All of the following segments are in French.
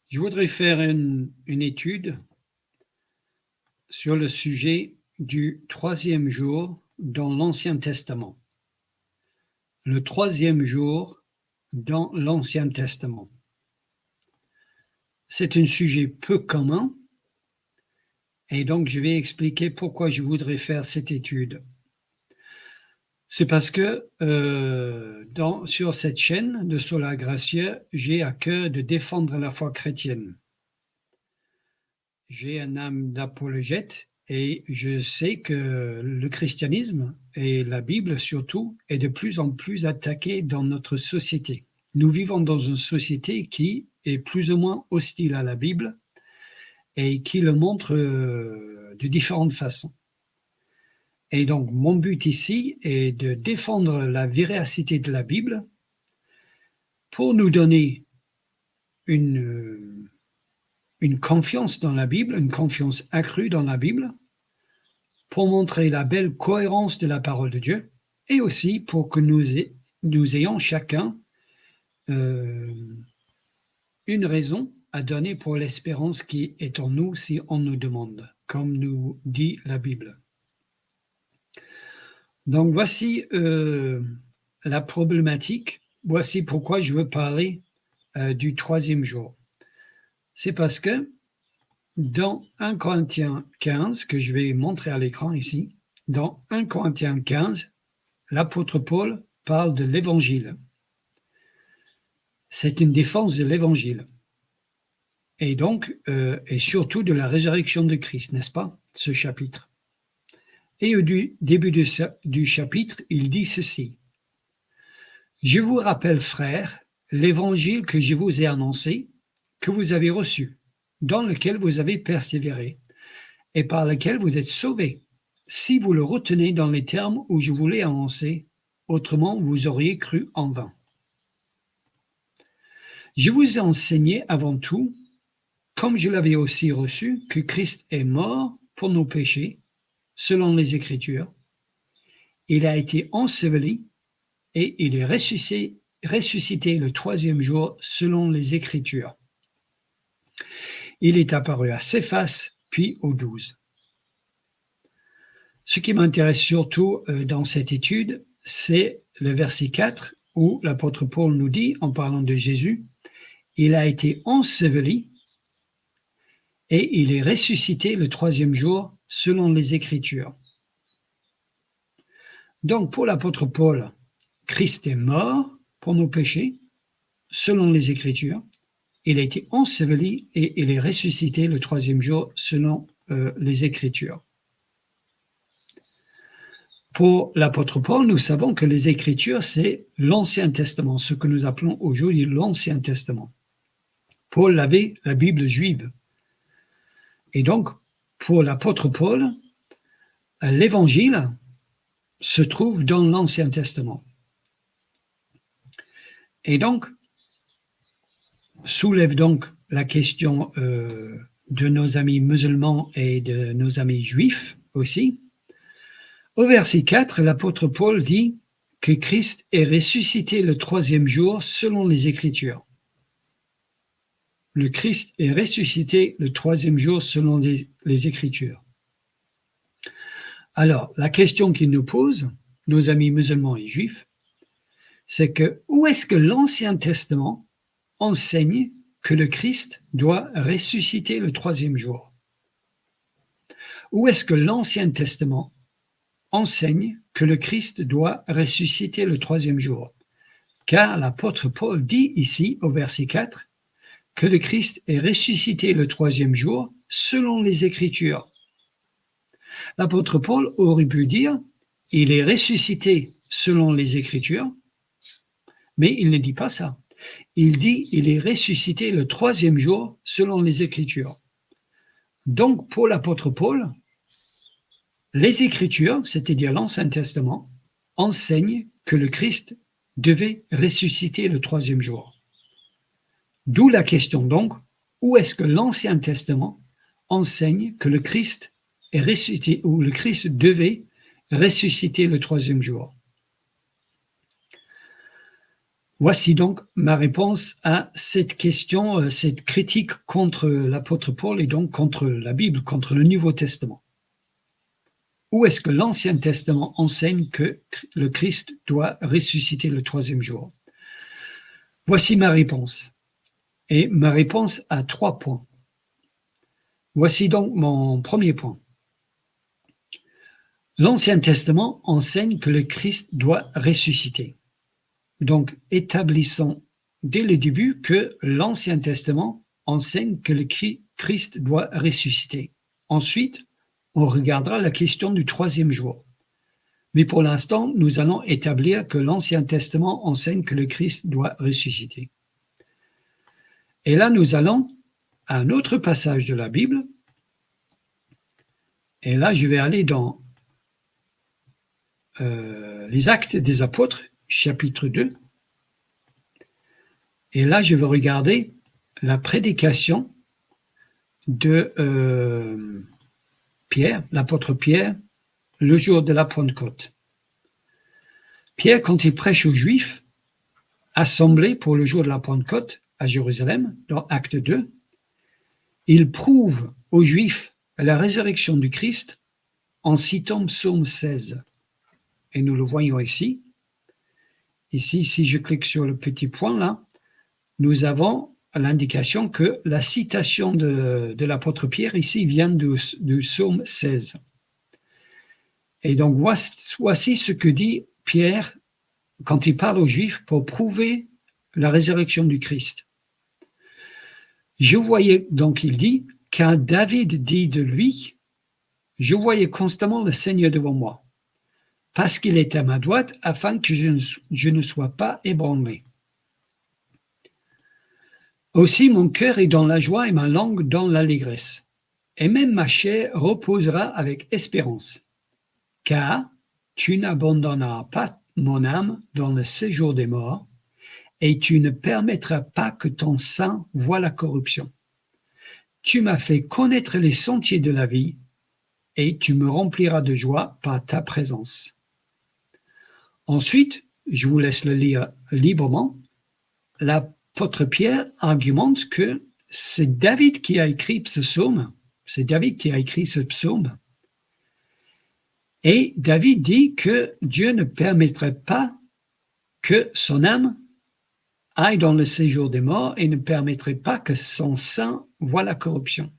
Je voudrais faire une étude sur le sujet du troisième jour dans l'Ancien Testament. Le troisième jour dans l'Ancien Testament. C'est un sujet peu commun et donc je vais expliquer pourquoi je voudrais faire cette étude. C'est parce que sur cette chaîne de Sola Gratia, j'ai à cœur de défendre la foi chrétienne. J'ai un âme d'apologète et je sais que le christianisme et la Bible surtout est de plus en plus attaqué dans notre société. Nous vivons dans une société qui est plus ou moins hostile à la Bible et qui le montre de différentes façons. Et donc, mon but ici est de défendre la véracité de la Bible pour nous donner une confiance dans la Bible, une confiance accrue dans la Bible, pour montrer la belle cohérence de la parole de Dieu et aussi pour que nous ayons chacun une raison à donner pour l'espérance qui est en nous si on nous demande, comme nous dit la Bible. Donc voici la problématique, voici pourquoi je veux parler du troisième jour. C'est parce que dans 1 Corinthiens 15, que je vais montrer à l'écran ici, dans 1 Corinthiens 15, l'apôtre Paul parle de l'évangile. C'est une défense de l'évangile. Et donc, et surtout de la résurrection de Christ, n'est-ce pas, ce chapitre. Et au début du chapitre, il dit ceci. « Je vous rappelle, frères, l'évangile que je vous ai annoncé, que vous avez reçu, dans lequel vous avez persévéré, et par lequel vous êtes sauvés, si vous le retenez dans les termes où je vous l'ai annoncé, autrement vous auriez cru en vain. Je vous ai enseigné avant tout, comme je l'avais aussi reçu, que Christ est mort pour nos péchés, selon les Écritures. Il a été enseveli et il est ressuscité le troisième jour, selon les Écritures. Il est apparu à Céphas, puis aux 12. Ce qui m'intéresse surtout dans cette étude, c'est le verset 4, où l'apôtre Paul nous dit, en parlant de Jésus, « Il a été enseveli et il est ressuscité le troisième jour, selon les Écritures. » Donc, pour l'apôtre Paul, Christ est mort pour nos péchés, selon les Écritures. Il a été enseveli et il est ressuscité le troisième jour, selon les Écritures. Pour l'apôtre Paul, nous savons que les Écritures, c'est l'Ancien Testament, ce que nous appelons aujourd'hui l'Ancien Testament. Paul avait la Bible juive. Et donc, pour l'apôtre Paul, l'Évangile se trouve dans l'Ancien Testament. Et donc, soulève donc la question de nos amis musulmans et de nos amis juifs aussi. Au verset 4, l'apôtre Paul dit que Christ est ressuscité le troisième jour selon les Écritures. Le Christ est ressuscité le troisième jour selon les Écritures. Alors, la question qu'il nous pose, nos amis musulmans et juifs, c'est que où est-ce que l'Ancien Testament enseigne que le Christ doit ressusciter le troisième jour? Où est-ce que l'Ancien Testament enseigne que le Christ doit ressusciter le troisième jour? Car l'apôtre Paul dit ici, au verset 4, que le Christ est ressuscité le troisième jour selon les Écritures. L'apôtre Paul aurait pu dire « il est ressuscité selon les Écritures », mais il ne dit pas ça. Il dit « il est ressuscité le troisième jour selon les Écritures ». Donc, pour l'apôtre Paul, les Écritures, c'est-à-dire l'Ancien Testament, enseignent que le Christ devait ressusciter le troisième jour. D'où la question donc, où est-ce que l'Ancien Testament enseigne que le Christ est ressuscité, ou le Christ devait ressusciter le troisième jour? Voici donc ma réponse à cette question, cette critique contre l'apôtre Paul et donc contre la Bible, contre le Nouveau Testament. Où est-ce que l'Ancien Testament enseigne que le Christ doit ressusciter le troisième jour? Voici ma réponse. Et ma réponse a 3 points. Voici donc mon premier point. L'Ancien Testament enseigne que le Christ doit ressusciter. Donc, établissons dès le début que l'Ancien Testament enseigne que le Christ doit ressusciter. Ensuite, on regardera la question du troisième jour. Mais pour l'instant, nous allons établir que l'Ancien Testament enseigne que le Christ doit ressusciter. Et là, nous allons à un autre passage de la Bible. Et là, je vais aller dans les Actes des Apôtres, chapitre 2. Et là, je vais regarder la prédication de Pierre, l'apôtre Pierre, le jour de la Pentecôte. Pierre, quand il prêche aux Juifs, assemblés pour le jour de la Pentecôte à Jérusalem, dans Acte 2, il prouve aux Juifs la résurrection du Christ en citant Psaume 16. Et nous le voyons ici. Ici, si je clique sur le petit point là, nous avons l'indication que la citation de l'apôtre Pierre ici vient du Psaume 16. Et donc voici ce que dit Pierre quand il parle aux Juifs pour prouver la résurrection du Christ. Je voyais, donc il dit, car David dit de lui, je voyais constamment le Seigneur devant moi, parce qu'il est à ma droite, afin que je ne sois pas ébranlé. Aussi mon cœur est dans la joie et ma langue dans l'allégresse, et même ma chair reposera avec espérance, car tu n'abandonneras pas mon âme dans le séjour des morts, et tu ne permettras pas que ton sein voie la corruption. Tu m'as fait connaître les sentiers de la vie, et tu me rempliras de joie par ta présence. Ensuite, je vous laisse le lire librement. L'apôtre Pierre argumente que c'est David qui a écrit ce psaume, c'est David qui a écrit ce psaume. Et David dit que Dieu ne permettrait pas que son âme aille dans le séjour des morts et ne permettrait pas que son sein voie la corruption.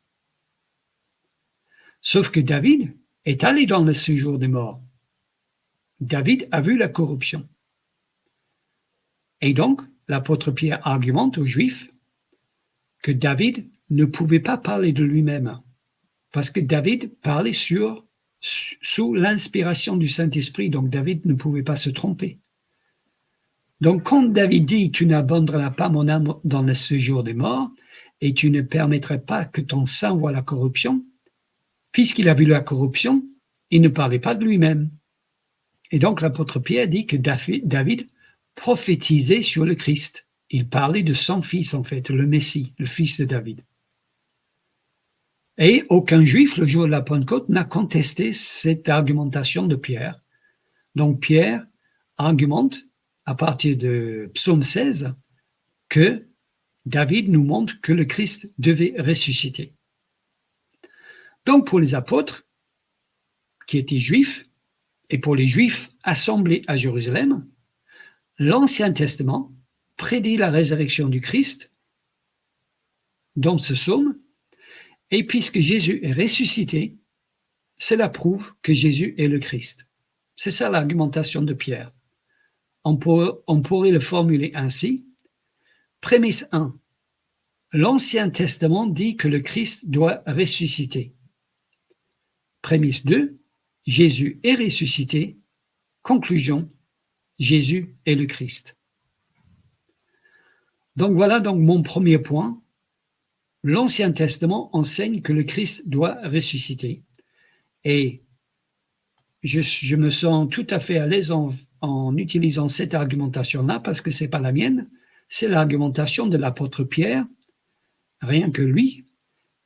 Sauf que David est allé dans le séjour des morts. David a vu la corruption. Et donc, l'apôtre Pierre argumente aux Juifs que David ne pouvait pas parler de lui-même, parce que David parlait sous l'inspiration du Saint-Esprit, donc David ne pouvait pas se tromper. Donc, quand David dit « Tu n'abandonneras pas mon âme dans le séjour des morts, et tu ne permettrais pas que ton sein voie la corruption », puisqu'il a vu la corruption, il ne parlait pas de lui-même. Et donc, l'apôtre Pierre dit que David prophétisait sur le Christ. Il parlait de son fils, en fait, le Messie, le fils de David. Et aucun juif, le jour de la Pentecôte, n'a contesté cette argumentation de Pierre. Donc, Pierre argumente, à partir de Psaume 16, que David nous montre que le Christ devait ressusciter. Donc, pour les apôtres, qui étaient juifs, et pour les Juifs assemblés à Jérusalem, l'Ancien Testament prédit la résurrection du Christ dans ce psaume, et puisque Jésus est ressuscité, cela prouve que Jésus est le Christ. C'est ça l'argumentation de Pierre. On pourrait le formuler ainsi. Prémisse 1. L'Ancien Testament dit que le Christ doit ressusciter. Prémisse 2. Jésus est ressuscité. Conclusion, Jésus est le Christ. Donc voilà donc mon premier point. L'Ancien Testament enseigne que le Christ doit ressusciter. Et je me sens tout à fait à l'aise en utilisant cette argumentation-là parce que ce n'est pas la mienne, c'est l'argumentation de l'apôtre Pierre, rien que lui,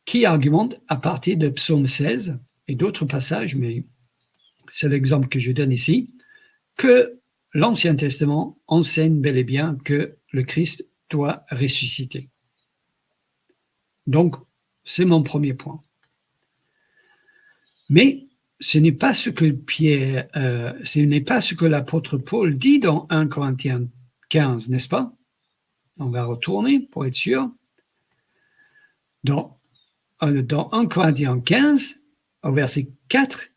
qui argumente à partir de Psaume 16 et d'autres passages, mais c'est l'exemple que je donne ici, que l'Ancien Testament enseigne bel et bien que le Christ doit ressusciter. Donc, c'est mon premier point. Mais ce n'est pas ce que ce n'est pas ce que l'apôtre Paul dit dans 1 Corinthiens 15, n'est-ce pas? On va retourner pour être sûr. Dans 1 Corinthiens 15, au verset 4,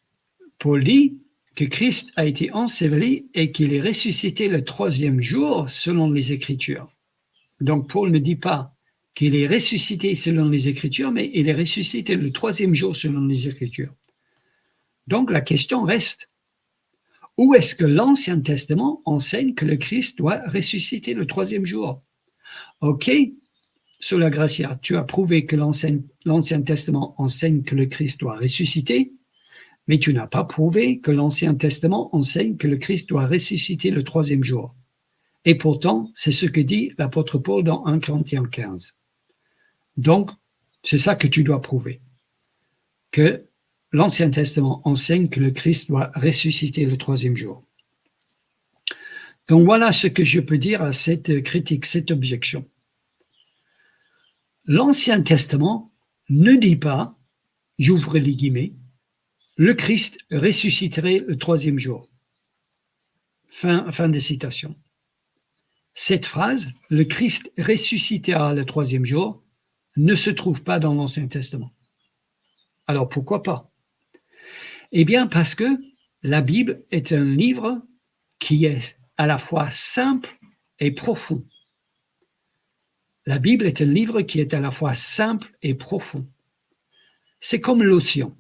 Paul dit que Christ a été enseveli et qu'il est ressuscité le troisième jour selon les Écritures. Donc Paul ne dit pas qu'il est ressuscité selon les Écritures, mais il est ressuscité le troisième jour selon les Écritures. Donc la question reste, où est-ce que l'Ancien Testament enseigne que le Christ doit ressusciter le troisième jour? Ok, Sola Gracia, tu as prouvé que l'Ancien Testament enseigne que le Christ doit ressusciter, mais tu n'as pas prouvé que l'Ancien Testament enseigne que le Christ doit ressusciter le troisième jour. Et pourtant, c'est ce que dit l'apôtre Paul dans 1 Corinthiens 15. Donc, c'est ça que tu dois prouver, que l'Ancien Testament enseigne que le Christ doit ressusciter le troisième jour. Donc voilà ce que je peux dire à cette critique, cette objection. L'Ancien Testament ne dit pas, j'ouvre les guillemets, le Christ ressusciterait le troisième jour. Fin de citation. Cette phrase, le Christ ressuscitera le troisième jour, ne se trouve pas dans l'Ancien Testament. Alors pourquoi pas? Eh bien parce que la Bible est un livre qui est à la fois simple et profond. La Bible est un livre qui est à la fois simple et profond. C'est comme l'océan.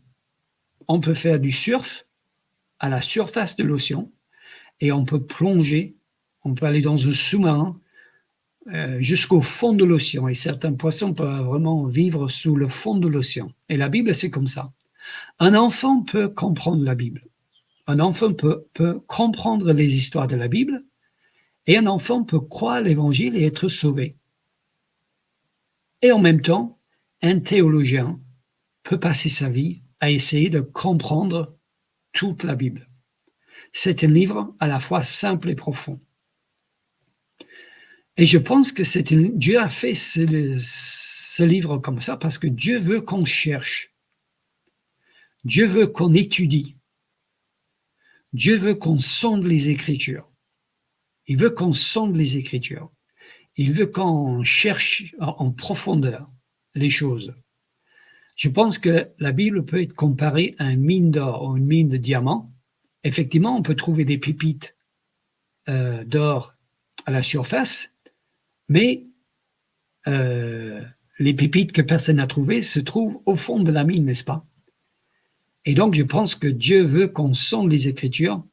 On peut faire du surf à la surface de l'océan et on peut plonger, on peut aller dans un sous-marin jusqu'au fond de l'océan. Et certains poissons peuvent vraiment vivre sous le fond de l'océan. Et la Bible, c'est comme ça. Un enfant peut comprendre la Bible. Un enfant peut comprendre les histoires de la Bible et un enfant peut croire l'Évangile et être sauvé. Et en même temps, un théologien peut passer sa vie à essayer de comprendre toute la Bible. C'est un livre à la fois simple et profond. Et je pense que Dieu a fait ce livre comme ça parce que Dieu veut qu'on cherche. Dieu veut qu'on étudie. Dieu veut qu'on sonde les Écritures. Il veut qu'on sonde les Écritures. Il veut qu'on cherche en profondeur les choses. Je pense que la Bible peut être comparée à une mine d'or ou une mine de diamants. Effectivement, on peut trouver des pépites d'or à la surface, mais les pépites que personne n'a trouvées se trouvent au fond de la mine, n'est-ce pas? Et donc, je pense que Dieu veut qu'on sonde les Écritures.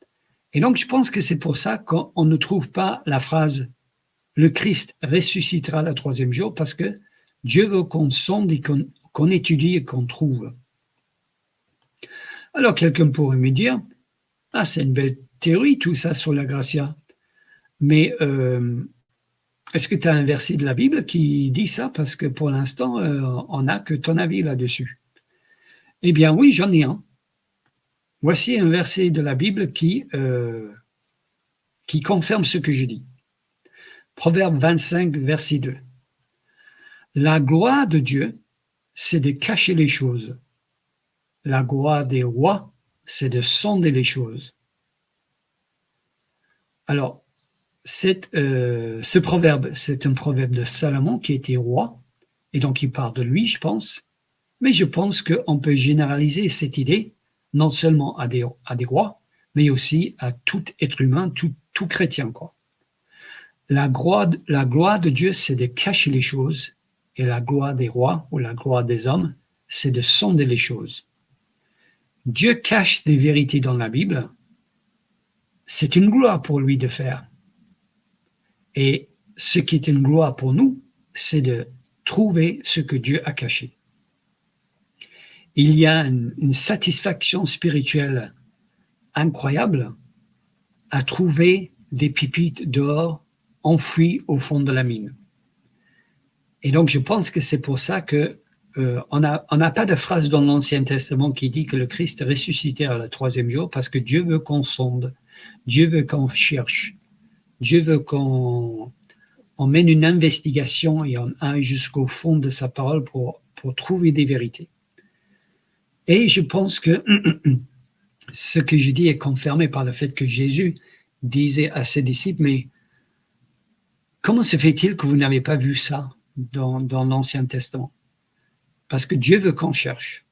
Et donc, je pense que c'est pour ça qu'on ne trouve pas la phrase « Le Christ ressuscitera le troisième jour » parce que Dieu veut qu'on sonde et qu'on étudie et qu'on trouve. Alors, quelqu'un pourrait me dire « Ah, c'est une belle théorie, tout ça sur la Gracia. Mais est-ce que tu as un verset de la Bible qui dit ça? Parce que pour l'instant, on n'a que ton avis là-dessus. » Eh bien oui, j'en ai un. Voici un verset de la Bible qui confirme ce que je dis. Proverbe 25, verset 2. La gloire de Dieu, c'est de cacher les choses. La gloire des rois, c'est de sonder les choses. Alors, ce proverbe, c'est un proverbe de Salomon qui était roi, et donc il parle de lui, je pense. Mais je pense qu'on peut généraliser cette idée, non seulement à des rois, mais aussi à tout être humain, tout chrétien, quoi. La gloire de Dieu, c'est de cacher les choses, et la gloire des rois ou la gloire des hommes, c'est de sonder les choses. Dieu cache des vérités dans la Bible, c'est une gloire pour lui de faire. Et ce qui est une gloire pour nous, c'est de trouver ce que Dieu a caché. Il y a une satisfaction spirituelle incroyable à trouver des pépites d'or enfouies au fond de la mine. Et donc, je pense que c'est pour ça que on n'a pas de phrase dans l'Ancien Testament qui dit que le Christ ressuscitera le troisième jour, parce que Dieu veut qu'on sonde. Dieu veut qu'on cherche. Dieu veut qu'on mène une investigation et on aille jusqu'au fond de sa parole pour trouver des vérités. Et je pense que ce que je dis est confirmé par le fait que Jésus disait à ses disciples, mais comment se fait-il que vous n'avez pas vu ça dans l'Ancien Testament? Parce que Dieu veut qu'on cherche.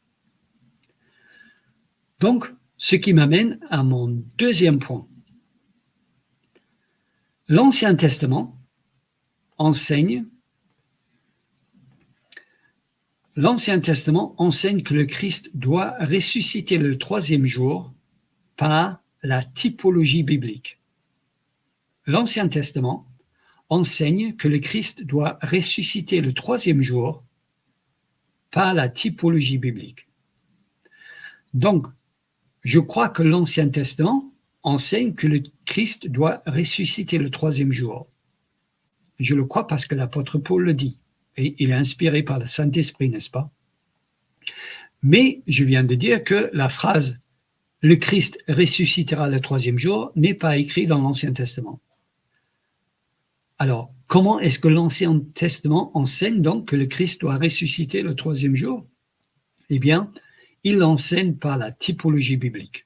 Donc, ce qui m'amène à mon deuxième point. L'Ancien Testament enseigne que le Christ doit ressusciter le troisième jour par la typologie biblique. L'Ancien Testament enseigne que le Christ doit ressusciter le troisième jour par la typologie biblique. Donc, je crois que l'Ancien Testament enseigne que le Christ doit ressusciter le troisième jour. Je le crois parce que l'apôtre Paul le dit. Et il est inspiré par le Saint-Esprit, n'est-ce pas? Mais je viens de dire que la phrase « le Christ ressuscitera le troisième jour » n'est pas écrite dans l'Ancien Testament. Alors, comment est-ce que l'Ancien Testament enseigne donc que le Christ doit ressusciter le troisième jour? Eh bien, il l'enseigne par la typologie biblique.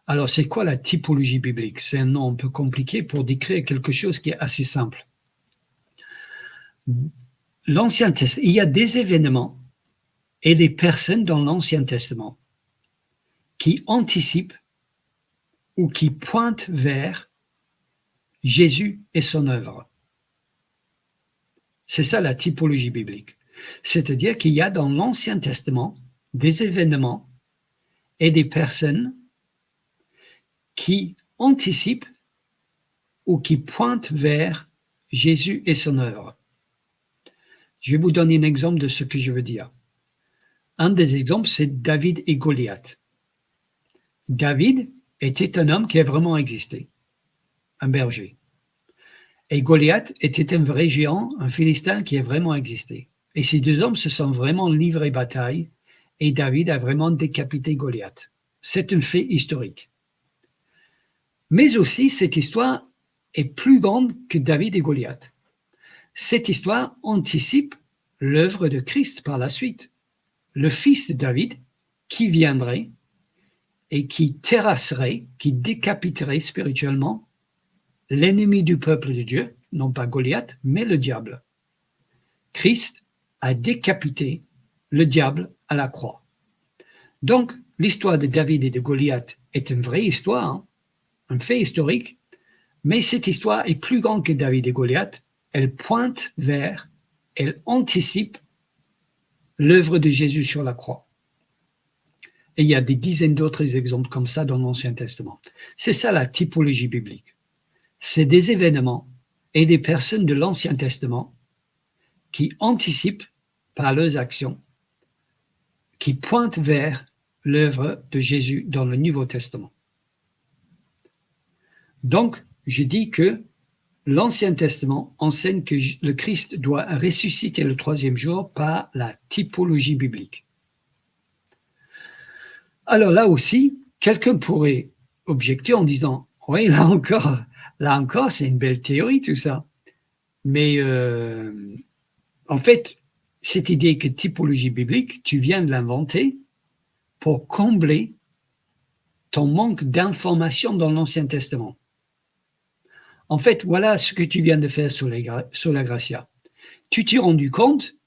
Alors, c'est quoi la typologie biblique? C'est un nom un peu compliqué pour décrire quelque chose qui est assez simple. L'Ancien Testament, il y a des événements et des personnes dans l'Ancien Testament qui anticipent ou qui pointent vers Jésus et son œuvre. C'est ça la typologie biblique. C'est-à-dire qu'il y a dans l'Ancien Testament des événements et des personnes qui anticipent ou qui pointent vers Jésus et son œuvre. Je vais vous donner un exemple de ce que je veux dire. Un des exemples, c'est David et Goliath. David était un homme qui a vraiment existé, un berger. Et Goliath était un vrai géant, un Philistin qui a vraiment existé. Et ces deux hommes se sont vraiment livrés bataille et David a vraiment décapité Goliath. C'est un fait historique. Mais aussi, cette histoire est plus grande que David et Goliath. Cette histoire anticipe l'œuvre de Christ par la suite. Le fils de David qui viendrait et qui terrasserait, qui décapiterait spirituellement l'ennemi du peuple de Dieu, non pas Goliath, mais le diable. Christ a décapité le diable à la croix. Donc, l'histoire de David et de Goliath est une vraie histoire, un fait historique, mais cette histoire est plus grande que David et Goliath. Elle pointe vers, elle anticipe l'œuvre de Jésus sur la croix. Et il y a des dizaines d'autres exemples comme ça dans l'Ancien Testament. C'est ça la typologie biblique. C'est des événements et des personnes de l'Ancien Testament qui anticipent par leurs actions, qui pointent vers l'œuvre de Jésus dans le Nouveau Testament. Donc, je dis que l'Ancien Testament enseigne que le Christ doit ressusciter le troisième jour par la typologie biblique. Alors là aussi, quelqu'un pourrait objecter en disant « Oui, là encore, c'est une belle théorie tout ça. » Mais en fait, cette idée que typologie biblique, tu viens de l'inventer pour combler ton manque d'informations dans l'Ancien Testament. En fait, voilà ce que tu viens de faire sur la Gracia. Tu t'es rendu compte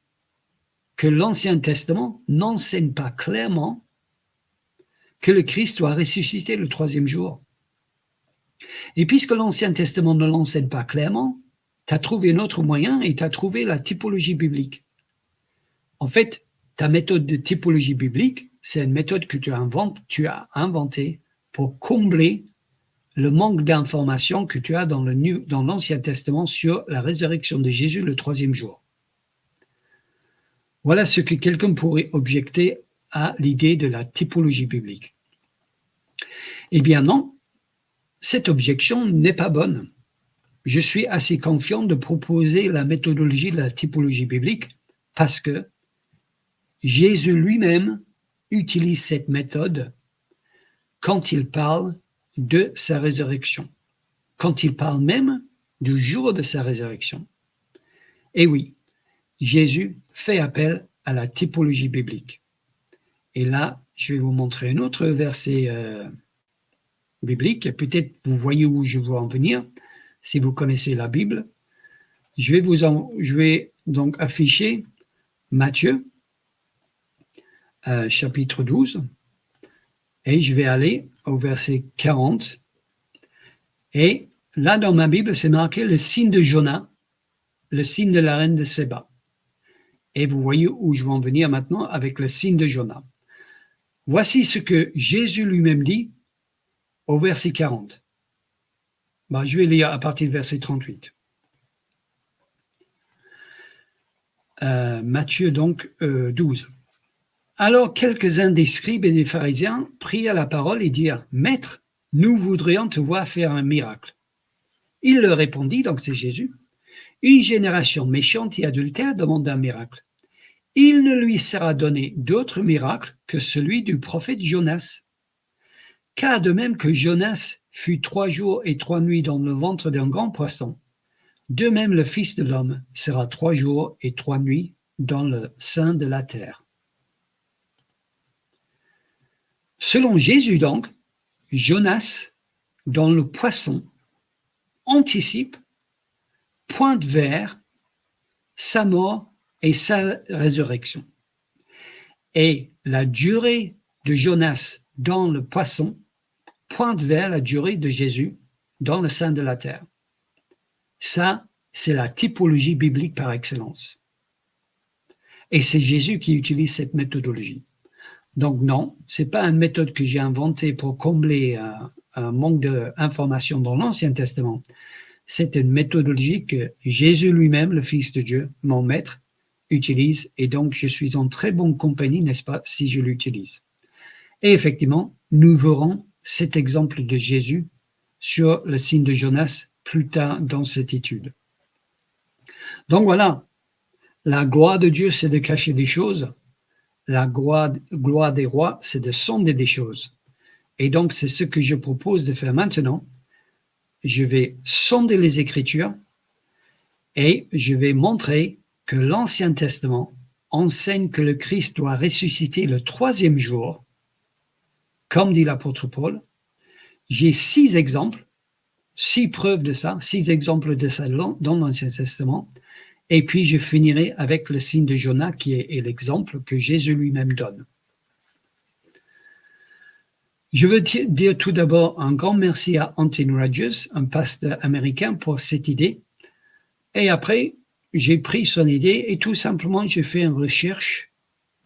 que l'Ancien Testament n'enseigne pas clairement que le Christ doit ressusciter le troisième jour. Et puisque l'Ancien Testament ne l'enseigne pas clairement, tu as trouvé un autre moyen et tu as trouvé la typologie biblique. En fait, ta méthode de typologie biblique, c'est une méthode que tu as inventée pour combler le manque d'informations que tu as dans l'Ancien Testament sur la résurrection de Jésus le troisième jour. Voilà ce que quelqu'un pourrait objecter à l'idée de la typologie biblique. Eh bien non, cette objection n'est pas bonne. Je suis assez confiant de proposer la méthodologie de la typologie biblique parce que Jésus lui-même utilise cette méthode quand il parle de sa résurrection, quand il parle même du jour de sa résurrection. Et oui, Jésus fait appel à la typologie biblique. Et là, je vais vous montrer un autre verset biblique. Peut-être vous voyez où je veux en venir, si vous connaissez la Bible. Je vais donc afficher Matthieu, chapitre 12, et je vais aller au verset 40. Et là, dans ma Bible, c'est marqué le signe de Jonas, le signe de la reine de Séba. Et vous voyez où je veux en venir maintenant avec le signe de Jonas. Voici ce que Jésus lui-même dit au verset 40. Je vais lire à partir du verset 38. Matthieu donc 12. Alors quelques-uns des scribes et des pharisiens prirent la parole et dirent « Maître, nous voudrions te voir faire un miracle. » Il leur répondit, donc c'est Jésus, « Une génération méchante et adultère demande un miracle. Il ne lui sera donné d'autre miracle que celui du prophète Jonas. Car de même que Jonas fut 3 jours et 3 nuits dans le ventre d'un grand poisson, de même le Fils de l'homme sera 3 jours et 3 nuits dans le sein de la terre. » Selon Jésus donc, Jonas, dans le poisson, anticipe, pointe vers sa mort et sa résurrection. Et la durée de Jonas dans le poisson pointe vers la durée de Jésus dans le sein de la terre. Ça, c'est la typologie biblique par excellence. Et c'est Jésus qui utilise cette méthodologie. Donc non, ce n'est pas une méthode que j'ai inventée pour combler un manque d'informations dans l'Ancien Testament. C'est une méthodologie que Jésus lui-même, le Fils de Dieu, mon maître, utilise. Et donc, je suis en très bonne compagnie, n'est-ce pas, si je l'utilise. Et effectivement, nous verrons cet exemple de Jésus sur le signe de Jonas plus tard dans cette étude. Donc voilà, la gloire de Dieu, c'est de cacher des choses. La gloire des rois, c'est de sonder des choses. Et donc, c'est ce que je propose de faire maintenant. Je vais sonder les Écritures et je vais montrer que l'Ancien Testament enseigne que le Christ doit ressusciter le 3e jour, comme dit l'apôtre Paul. J'ai 6 exemples, 6 preuves de ça, 6 exemples de ça dans l'Ancien Testament. Et puis, je finirai avec le signe de Jonas, qui est l'exemple que Jésus lui-même donne. Je veux dire tout d'abord un grand merci à Anthony Rogers, un pasteur américain, pour cette idée. Et après, j'ai pris son idée et tout simplement, j'ai fait une recherche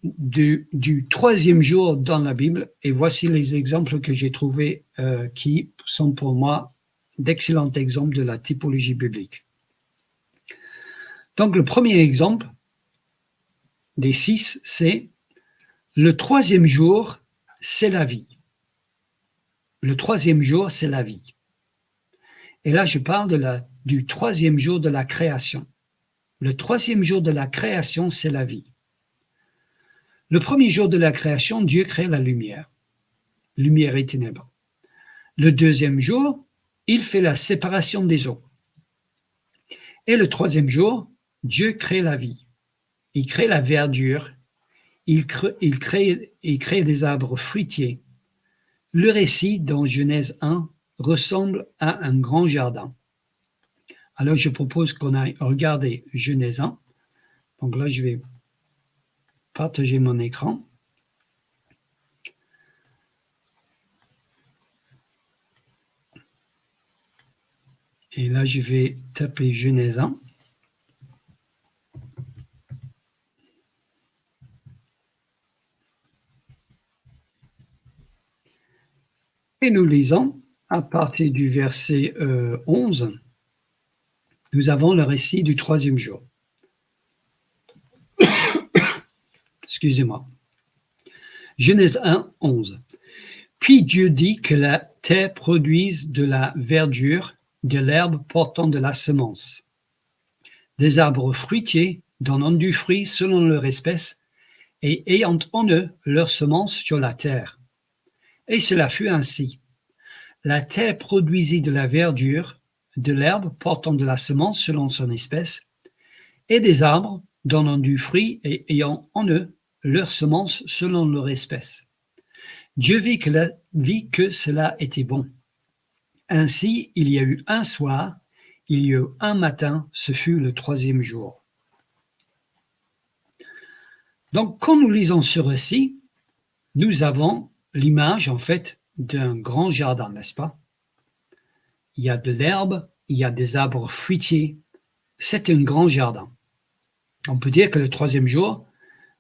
du 3e jour dans la Bible. Et voici les exemples que j'ai trouvés qui sont pour moi d'excellents exemples de la typologie biblique. Donc, le premier exemple des 6, c'est le 3e jour, c'est la vie. Le 3e jour, c'est la vie. Et là, je parle du 3e jour de la création. Le 3e jour de la création, c'est la vie. Le 1er jour de la création, Dieu crée la lumière. Lumière et ténèbres. Le 2e jour, il fait la séparation des eaux. Et le 3e jour, Dieu crée la vie. Il crée la verdure. Il crée des arbres fruitiers. Le récit dans Genèse 1 ressemble à un grand jardin. Alors, je propose qu'on aille regarder Genèse 1. Donc là, je vais partager mon écran. Et là, je vais taper Genèse 1. Et nous lisons, à partir du verset 11, nous avons le récit du 3e jour. Excusez-moi. Genèse 1, 11. Puis Dieu dit que la terre produise de la verdure, de l'herbe portant de la semence, des arbres fruitiers donnant du fruit selon leur espèce et ayant en eux leur semence sur la terre. Et cela fut ainsi. la terre produisit de la verdure, de l'herbe portant de la semence selon son espèce, et des arbres donnant du fruit et ayant en eux leur semence selon leur espèce. Dieu vit que cela était bon. Ainsi, il y a eu un soir, il y a eu un matin, ce fut le troisième jour. Donc, quand nous lisons ce récit, nous avons l'image, en fait, d'un grand jardin, n'est-ce pas? Il y a de l'herbe, il y a des arbres fruitiers. C'est un grand jardin. On peut dire que le troisième jour,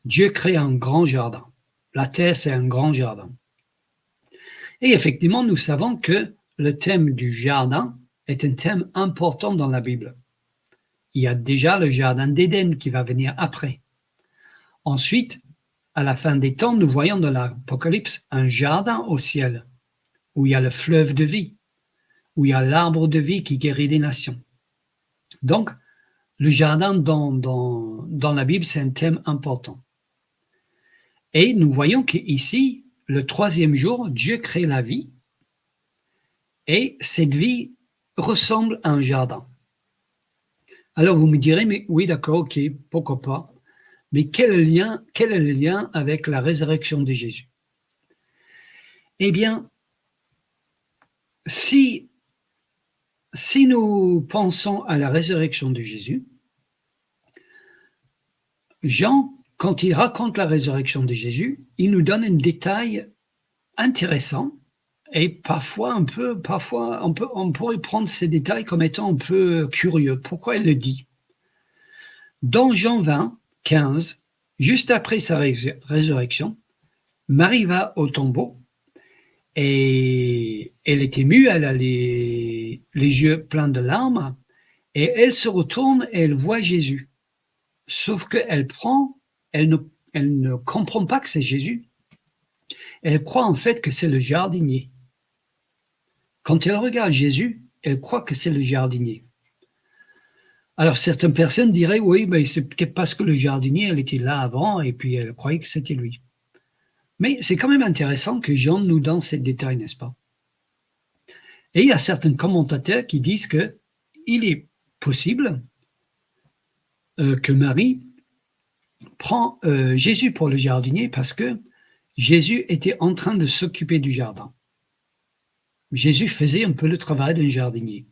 Dieu crée un grand jardin. La terre, c'est un grand jardin. Et effectivement, nous savons que le thème du jardin est un thème important dans la Bible. Il y a déjà le jardin d'Éden qui va venir après. Ensuite, à la fin des temps, nous voyons dans l'Apocalypse un jardin au ciel, où il y a le fleuve de vie, où il y a l'arbre de vie qui guérit les nations. Donc, le jardin dans la Bible, c'est un thème important. Et nous voyons qu'ici, le troisième jour, Dieu crée la vie, et cette vie ressemble à un jardin. Alors vous me direz, mais oui, d'accord, ok, pourquoi pas. Mais quel est le lien avec la résurrection de Jésus? Eh bien, si nous pensons à la résurrection de Jésus, Jean, quand il raconte la résurrection de Jésus, il nous donne un détail intéressant et parfois on pourrait prendre ces détails comme étant un peu curieux. Pourquoi il le dit? Dans Jean 20, 15, juste après sa résurrection, Marie va au tombeau et elle est émue, elle a les yeux pleins de larmes et elle se retourne et elle voit Jésus. Sauf qu'elle ne comprend pas que c'est Jésus. Elle croit en fait que c'est le jardinier. Quand elle regarde Jésus, elle croit que c'est le jardinier. Alors certaines personnes diraient, oui, mais c'est peut-être parce que le jardinier, elle était là avant et puis elle croyait que c'était lui. Mais c'est quand même intéressant que Jean nous donne ces détails, n'est-ce pas? Et il y a certains commentateurs qui disent qu'il est possible que Marie prend Jésus pour le jardinier parce que Jésus était en train de s'occuper du jardin. Jésus faisait un peu le travail d'un jardinier.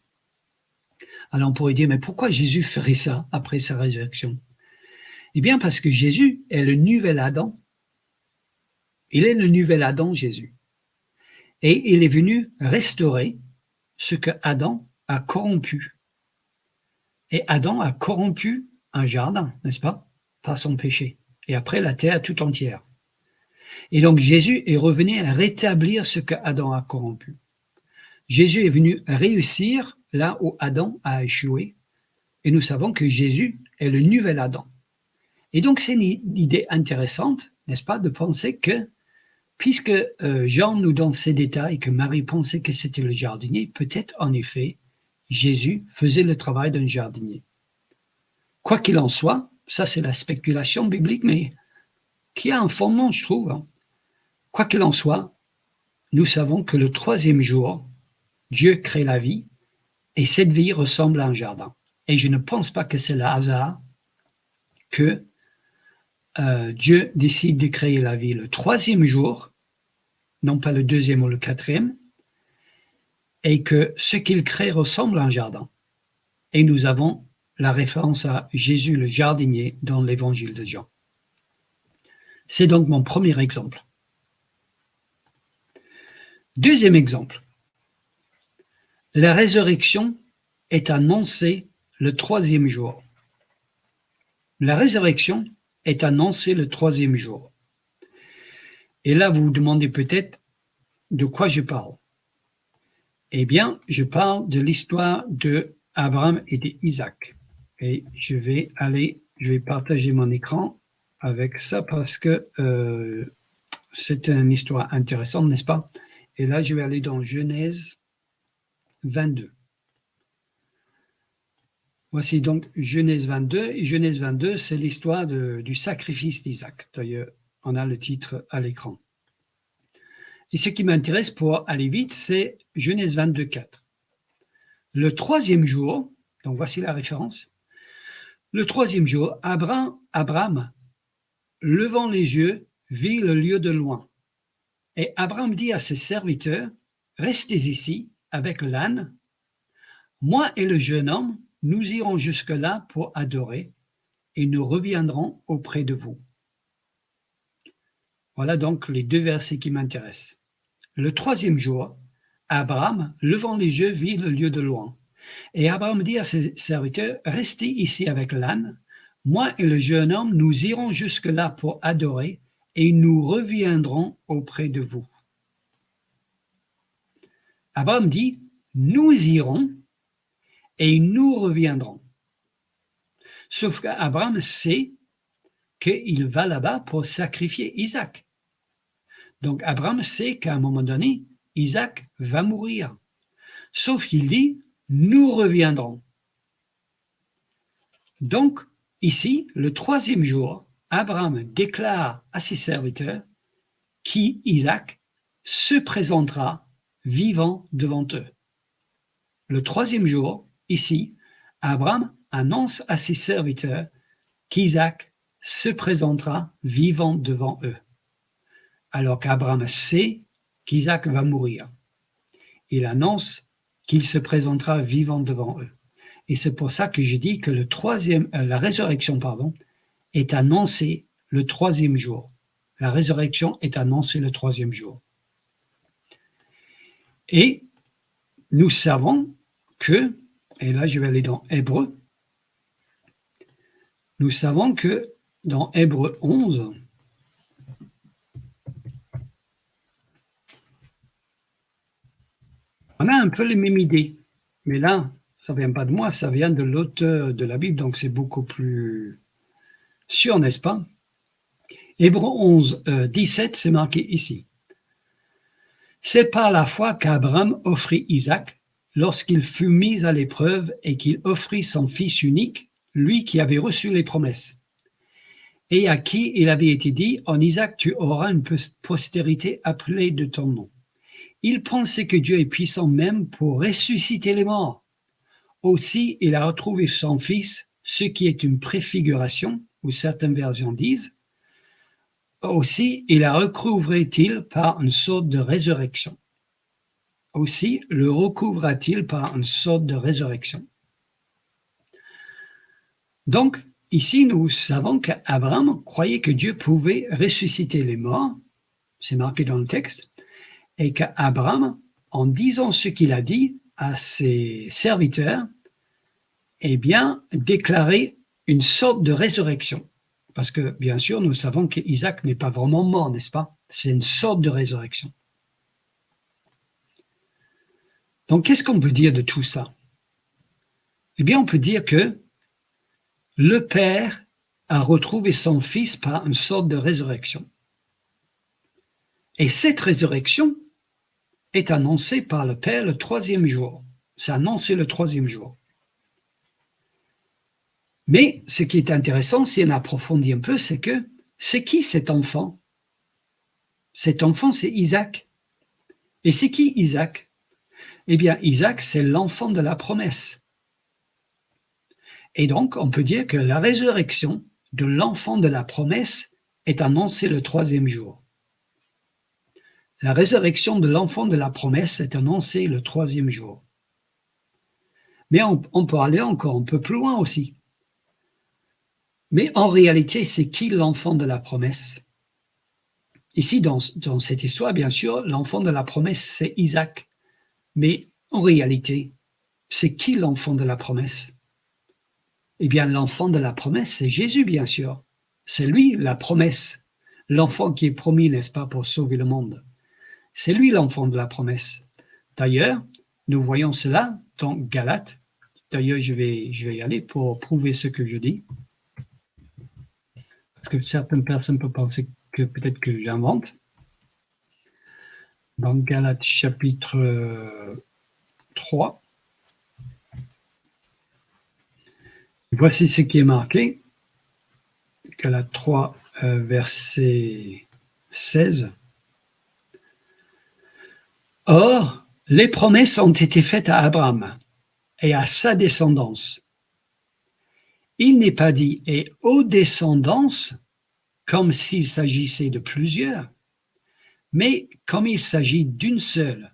Alors on pourrait dire, mais pourquoi Jésus ferait ça après sa résurrection? Eh bien parce que Jésus est le nouvel Adam. Il est le nouvel Adam, Jésus. Et il est venu restaurer ce que Adam a corrompu. Et Adam a corrompu un jardin, n'est-ce pas? Par son péché. Et après la terre tout entière. Et donc Jésus est revenu à rétablir ce que Adam a corrompu. Jésus est venu réussir là où Adam a échoué. Et nous savons que Jésus est le nouvel Adam. Et donc c'est une idée intéressante, n'est-ce pas, de penser que, puisque Jean nous donne ces détails, que Marie pensait que c'était le jardinier, peut-être en effet, Jésus faisait le travail d'un jardinier. Quoi qu'il en soit, ça c'est la spéculation biblique, mais qui a un fondement, je trouve. Hein. Quoi qu'il en soit, nous savons que le troisième jour, Dieu crée la vie, et cette vie ressemble à un jardin. Et je ne pense pas que c'est le hasard que Dieu décide de créer la vie le troisième jour, non pas le deuxième ou le quatrième, et que ce qu'il crée ressemble à un jardin. Et nous avons la référence à Jésus le jardinier dans l'évangile de Jean. C'est donc mon premier exemple. Deuxième exemple. La résurrection est annoncée le troisième jour. La résurrection est annoncée le troisième jour. Et là, vous vous demandez peut-être de quoi je parle. Eh bien, je parle de l'histoire d'Abraham et d'Isaac. Et je vais partager mon écran avec ça parce que c'est une histoire intéressante, n'est-ce pas? Et là, je vais aller dans Genèse 22. Voici donc Genèse 22. Et Genèse 22, c'est l'histoire du sacrifice d'Isaac. D'ailleurs, on a le titre à l'écran. Et ce qui m'intéresse pour aller vite, c'est Genèse 22, 4. Le 3e jour, donc voici la référence, le 3e jour, Abraham, levant les yeux, vit le lieu de loin. Et Abraham dit à ses serviteurs, restez ici avec l'âne. Moi et le jeune homme, nous irons jusque-là pour adorer et nous reviendrons auprès de vous. Voilà donc les 2 versets qui m'intéressent. Le 3e jour, Abraham, levant les yeux, vit le lieu de loin. Et Abraham dit à ses serviteurs, restez ici avec l'âne. Moi et le jeune homme, nous irons jusque-là pour adorer et nous reviendrons auprès de vous. Abraham dit, nous irons et nous reviendrons. Sauf qu'Abraham sait qu'il va là-bas pour sacrifier Isaac. Donc Abraham sait qu'à un moment donné, Isaac va mourir. Sauf qu'il dit, nous reviendrons. Donc, ici, le 3e jour, Abraham déclare à ses serviteurs qu'Isaac se présentera vivant devant eux. Le 3e jour, ici, Abraham annonce à ses serviteurs qu'Isaac se présentera vivant devant eux. Alors qu'Abraham sait qu'Isaac va mourir. Il annonce qu'il se présentera vivant devant eux. Et c'est pour ça que je dis que la résurrection est annoncée le 3e jour. La résurrection est annoncée le 3e jour. Et nous savons que, et là je vais aller dans Hébreux, nous savons que dans Hébreux 11, on a un peu les mêmes idées. Mais là, ça ne vient pas de moi, ça vient de l'auteur de la Bible, donc c'est beaucoup plus sûr, n'est-ce pas? Hébreux 11, 17, c'est marqué ici. C'est par la foi qu'Abraham offrit Isaac lorsqu'il fut mis à l'épreuve et qu'il offrit son fils unique, lui qui avait reçu les promesses, et à qui il avait été dit, en Isaac tu auras une postérité appelée de ton nom. Il pensait que Dieu est puissant même pour ressusciter les morts. Aussi, il a retrouvé son fils, ce qui est une préfiguration, ou certaines versions disent. Aussi, il la recouvrait-il par une sorte de résurrection. Aussi, le recouvra-t-il par une sorte de résurrection. Donc, ici, nous savons qu'Abraham croyait que Dieu pouvait ressusciter les morts, c'est marqué dans le texte, et qu'Abraham, en disant ce qu'il a dit à ses serviteurs, eh bien, déclarait une sorte de résurrection. Parce que, bien sûr, nous savons qu'Isaac n'est pas vraiment mort, n'est-ce pas? C'est une sorte de résurrection. Donc, qu'est-ce qu'on peut dire de tout ça? Eh bien, on peut dire que le Père a retrouvé son Fils par une sorte de résurrection. Et cette résurrection est annoncée par le Père le 3e jour. C'est annoncé le 3e jour. Mais ce qui est intéressant, si on approfondit un peu, c'est que c'est qui cet enfant? Cet enfant, c'est Isaac. Et c'est qui Isaac? Eh bien, Isaac, c'est l'enfant de la promesse. Et donc, on peut dire que la résurrection de l'enfant de la promesse est annoncée le 3e jour. La résurrection de l'enfant de la promesse est annoncée le 3e jour. Mais on peut aller encore un peu plus loin aussi. Mais en réalité, c'est qui l'enfant de la promesse? Ici, dans cette histoire, bien sûr, l'enfant de la promesse, c'est Isaac. Mais en réalité, c'est qui l'enfant de la promesse? Eh bien, l'enfant de la promesse, c'est Jésus, bien sûr. C'est lui, la promesse. L'enfant qui est promis, n'est-ce pas, pour sauver le monde. C'est lui, l'enfant de la promesse. D'ailleurs, nous voyons cela dans Galates. D'ailleurs, je vais y aller pour prouver ce que je dis. Parce que certaines personnes peuvent penser que peut-être que j'invente. Dans Galates chapitre 3, voici ce qui est marqué. Galates 3, verset 16. Or, les promesses ont été faites à Abraham et à sa descendance. Il n'est pas dit « et aux descendances » comme s'il s'agissait de plusieurs, mais comme il s'agit d'une seule,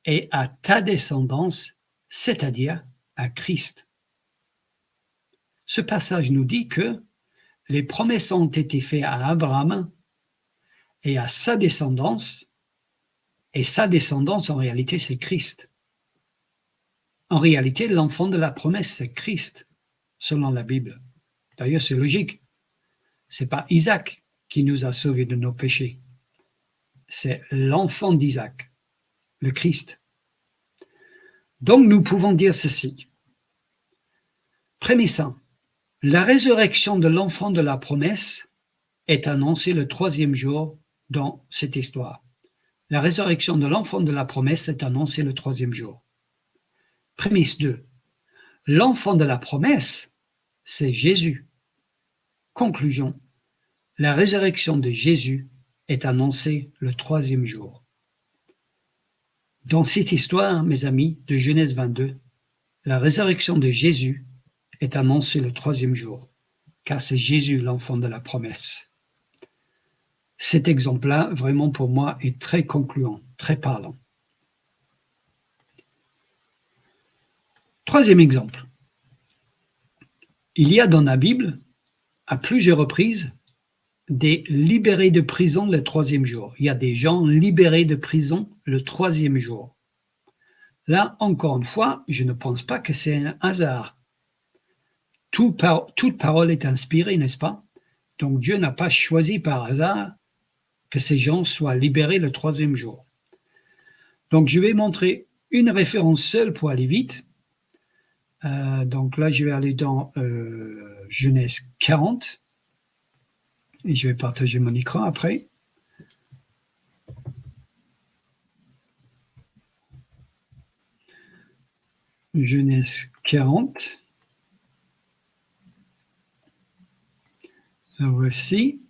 et à ta descendance, c'est-à-dire à Christ. Ce passage nous dit que les promesses ont été faites à Abraham et à sa descendance, et sa descendance, en réalité, c'est Christ. En réalité, l'enfant de la promesse, c'est Christ, selon la Bible. D'ailleurs, c'est logique. Ce n'est pas Isaac qui nous a sauvés de nos péchés. C'est l'enfant d'Isaac, le Christ. Donc, nous pouvons dire ceci. Prémissant, la résurrection de l'enfant de la promesse est annoncée le 3e jour dans cette histoire. La résurrection de l'enfant de la promesse est annoncée le 3e jour. Prémisse 2. L'enfant de la promesse, c'est Jésus. Conclusion. La résurrection de Jésus est annoncée le 3e jour. Dans cette histoire, mes amis, de Genèse 22, la résurrection de Jésus est annoncée le 3e jour, car c'est Jésus l'enfant de la promesse. Cet exemple-là, vraiment pour moi, est très concluant, très parlant. 3e exemple. Il y a dans la Bible, à plusieurs reprises, des libérés de prison le 3e jour. Il y a des gens libérés de prison le 3e jour. Là, encore une fois, je ne pense pas que c'est un hasard. Toute parole est inspirée, n'est-ce pas? Donc Dieu n'a pas choisi par hasard que ces gens soient libérés le 3e jour. Donc je vais montrer une référence seule pour aller vite. Donc là, je vais aller dans Genèse 40. Et je vais partager mon écran après. Genèse 40. La voici.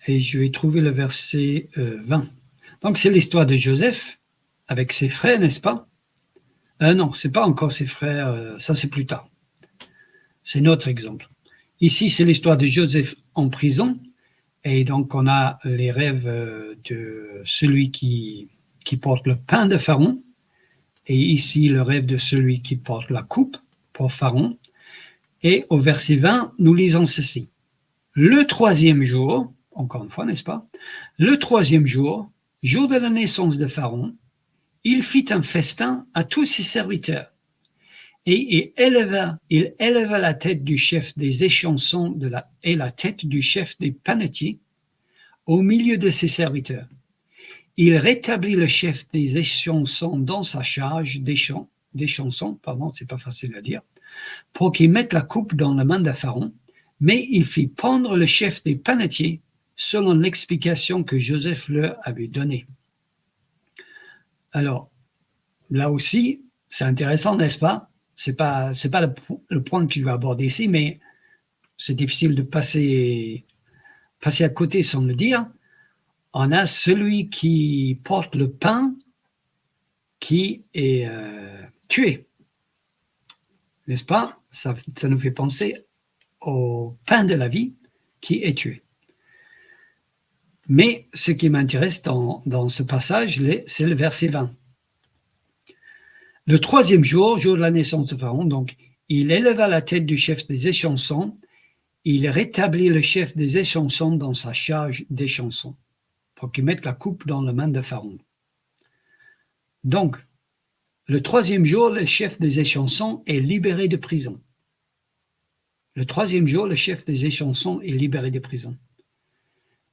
Et je vais trouver le verset 20. Donc c'est l'histoire de Joseph avec ses frères, n'est-ce pas? Non, ce n'est pas encore ses frères, ça c'est plus tard. C'est notre exemple. Ici, c'est l'histoire de Joseph en prison. Et donc, on a les rêves de celui qui porte le pain de Pharaon. Et ici, le rêve de celui qui porte la coupe pour Pharaon. Et au verset 20, nous lisons ceci. Le 3e jour, encore une fois, n'est-ce pas? Le 3e jour, jour de la naissance de Pharaon, il fit un festin à tous ses serviteurs. Et il éleva la tête du chef des échansons et la tête du chef des panetiers au milieu de ses serviteurs. Il rétablit le chef des échansons dans sa charge d'échansons, c'est pas facile à dire, pour qu'il mette la coupe dans la main de Pharaon, mais il fit pendre le chef des panetiers selon l'explication que Joseph leur avait donnée. Alors, là aussi, c'est intéressant, n'est-ce pas? C'est pas le point que je vais aborder ici, mais c'est difficile de passer à côté sans le dire. On a celui qui porte le pain qui est tué. N'est-ce pas? Ça nous fait penser au pain de la vie qui est tué. Mais ce qui m'intéresse dans ce passage, c'est le verset 20. Le 3e jour, jour de la naissance de Pharaon, donc, il éleva la tête du chef des échansons, il rétablit le chef des échansons dans sa charge d'échansons, pour qu'il mette la coupe dans la main de Pharaon. Donc, le 3e jour, le chef des échansons est libéré de prison. Le 3e jour, le chef des échansons est libéré de prison.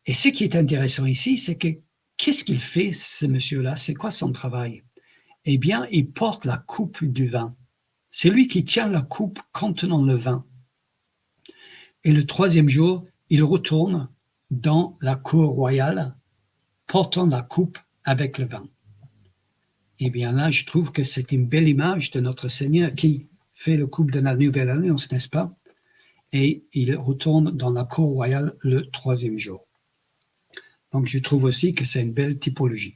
Et ce qui est intéressant ici, c'est que qu'est-ce qu'il fait, ce monsieur-là? C'est quoi son travail? Eh bien, il porte la coupe du vin. C'est lui qui tient la coupe contenant le vin. Et le 3e jour, il retourne dans la cour royale, portant la coupe avec le vin. Eh bien là, je trouve que c'est une belle image de notre Seigneur qui fait le coupe de la nouvelle alliance, n'est-ce pas? Et il retourne dans la cour royale le 3e jour. Donc, je trouve aussi que c'est une belle typologie.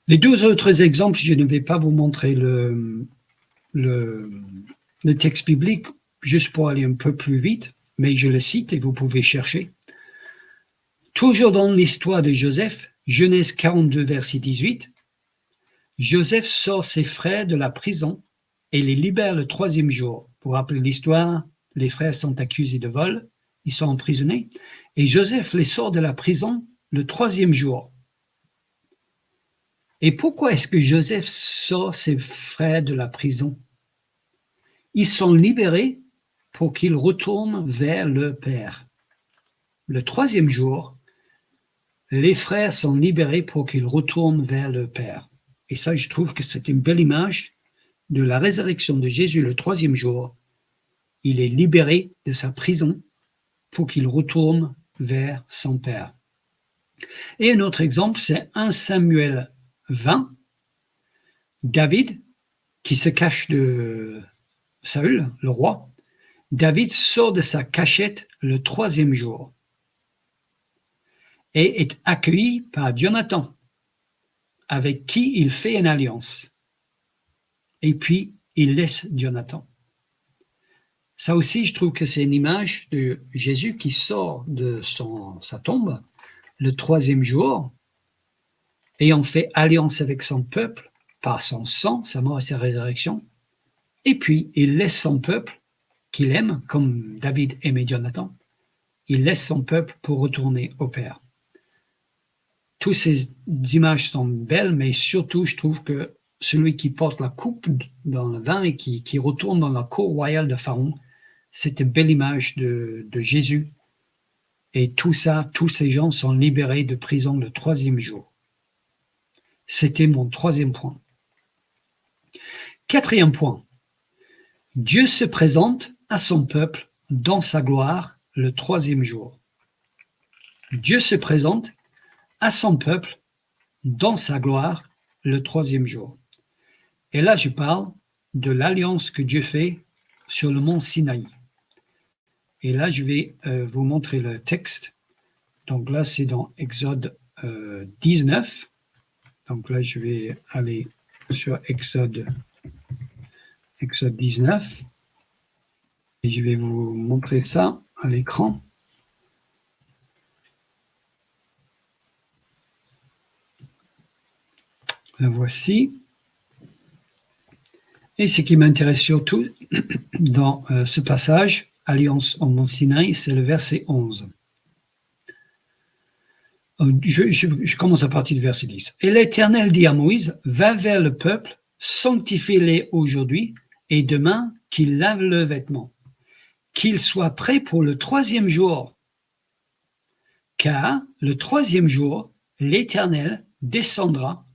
Les deux autres exemples, je ne vais pas vous montrer le texte biblique, juste pour aller un peu plus vite, mais je le cite et vous pouvez chercher. Toujours dans l'histoire de Joseph, Genèse 42, verset 18, Joseph sort ses frères de la prison et les libère le 3e jour. Pour rappeler l'histoire, les frères sont accusés de vol, ils sont emprisonnés, et Joseph les sort de la prison le 3e jour. Et pourquoi est-ce que Joseph sort ses frères de la prison? Ils sont libérés pour qu'ils retournent vers le Père. Le 3e jour, les frères sont libérés pour qu'ils retournent vers le Père. Et ça, je trouve que c'est une belle image de la résurrection de Jésus le 3e jour. Il est libéré de sa prison pour qu'il retourne vers son Père. Et un autre exemple, c'est 1 Samuel 20, David, qui se cache de Saül, le roi. David sort de sa cachette le 3e jour et est accueilli par Jonathan, avec qui il fait une alliance. Et puis, il laisse Jonathan. Ça aussi, je trouve que c'est une image de Jésus qui sort de sa tombe le 3e jour, ayant fait alliance avec son peuple par son sang, sa mort et sa résurrection. Et puis, il laisse son peuple, qu'il aime, comme David aimait Jonathan, il laisse son peuple pour retourner au Père. Toutes ces images sont belles, mais surtout, je trouve que celui qui porte la coupe dans le vin et qui retourne dans la cour royale de Pharaon, c'est une belle image de Jésus. Et tout ça, tous ces gens sont libérés de prison le 3e jour. C'était mon 3e point. 4e point. Dieu se présente à son peuple dans sa gloire le 3e jour. Dieu se présente à son peuple dans sa gloire le 3e jour. Et là, je parle de l'alliance que Dieu fait sur le mont Sinaï. Et là, je vais vous montrer le texte. Donc là, c'est dans Exode 19. Donc là, je vais aller sur Exode 19. Et je vais vous montrer ça à l'écran. La voici. Et ce qui m'intéresse surtout dans ce passage, Alliance au mont Sinaï, c'est le verset 11. Je commence à partir du verset 10. Et l'Éternel dit à Moïse, va vers le peuple, sanctifie-les aujourd'hui et demain qu'ils lavent le vêtement, qu'ils soient prêts pour le 3e jour. Car le 3e jour, l'Éternel descendra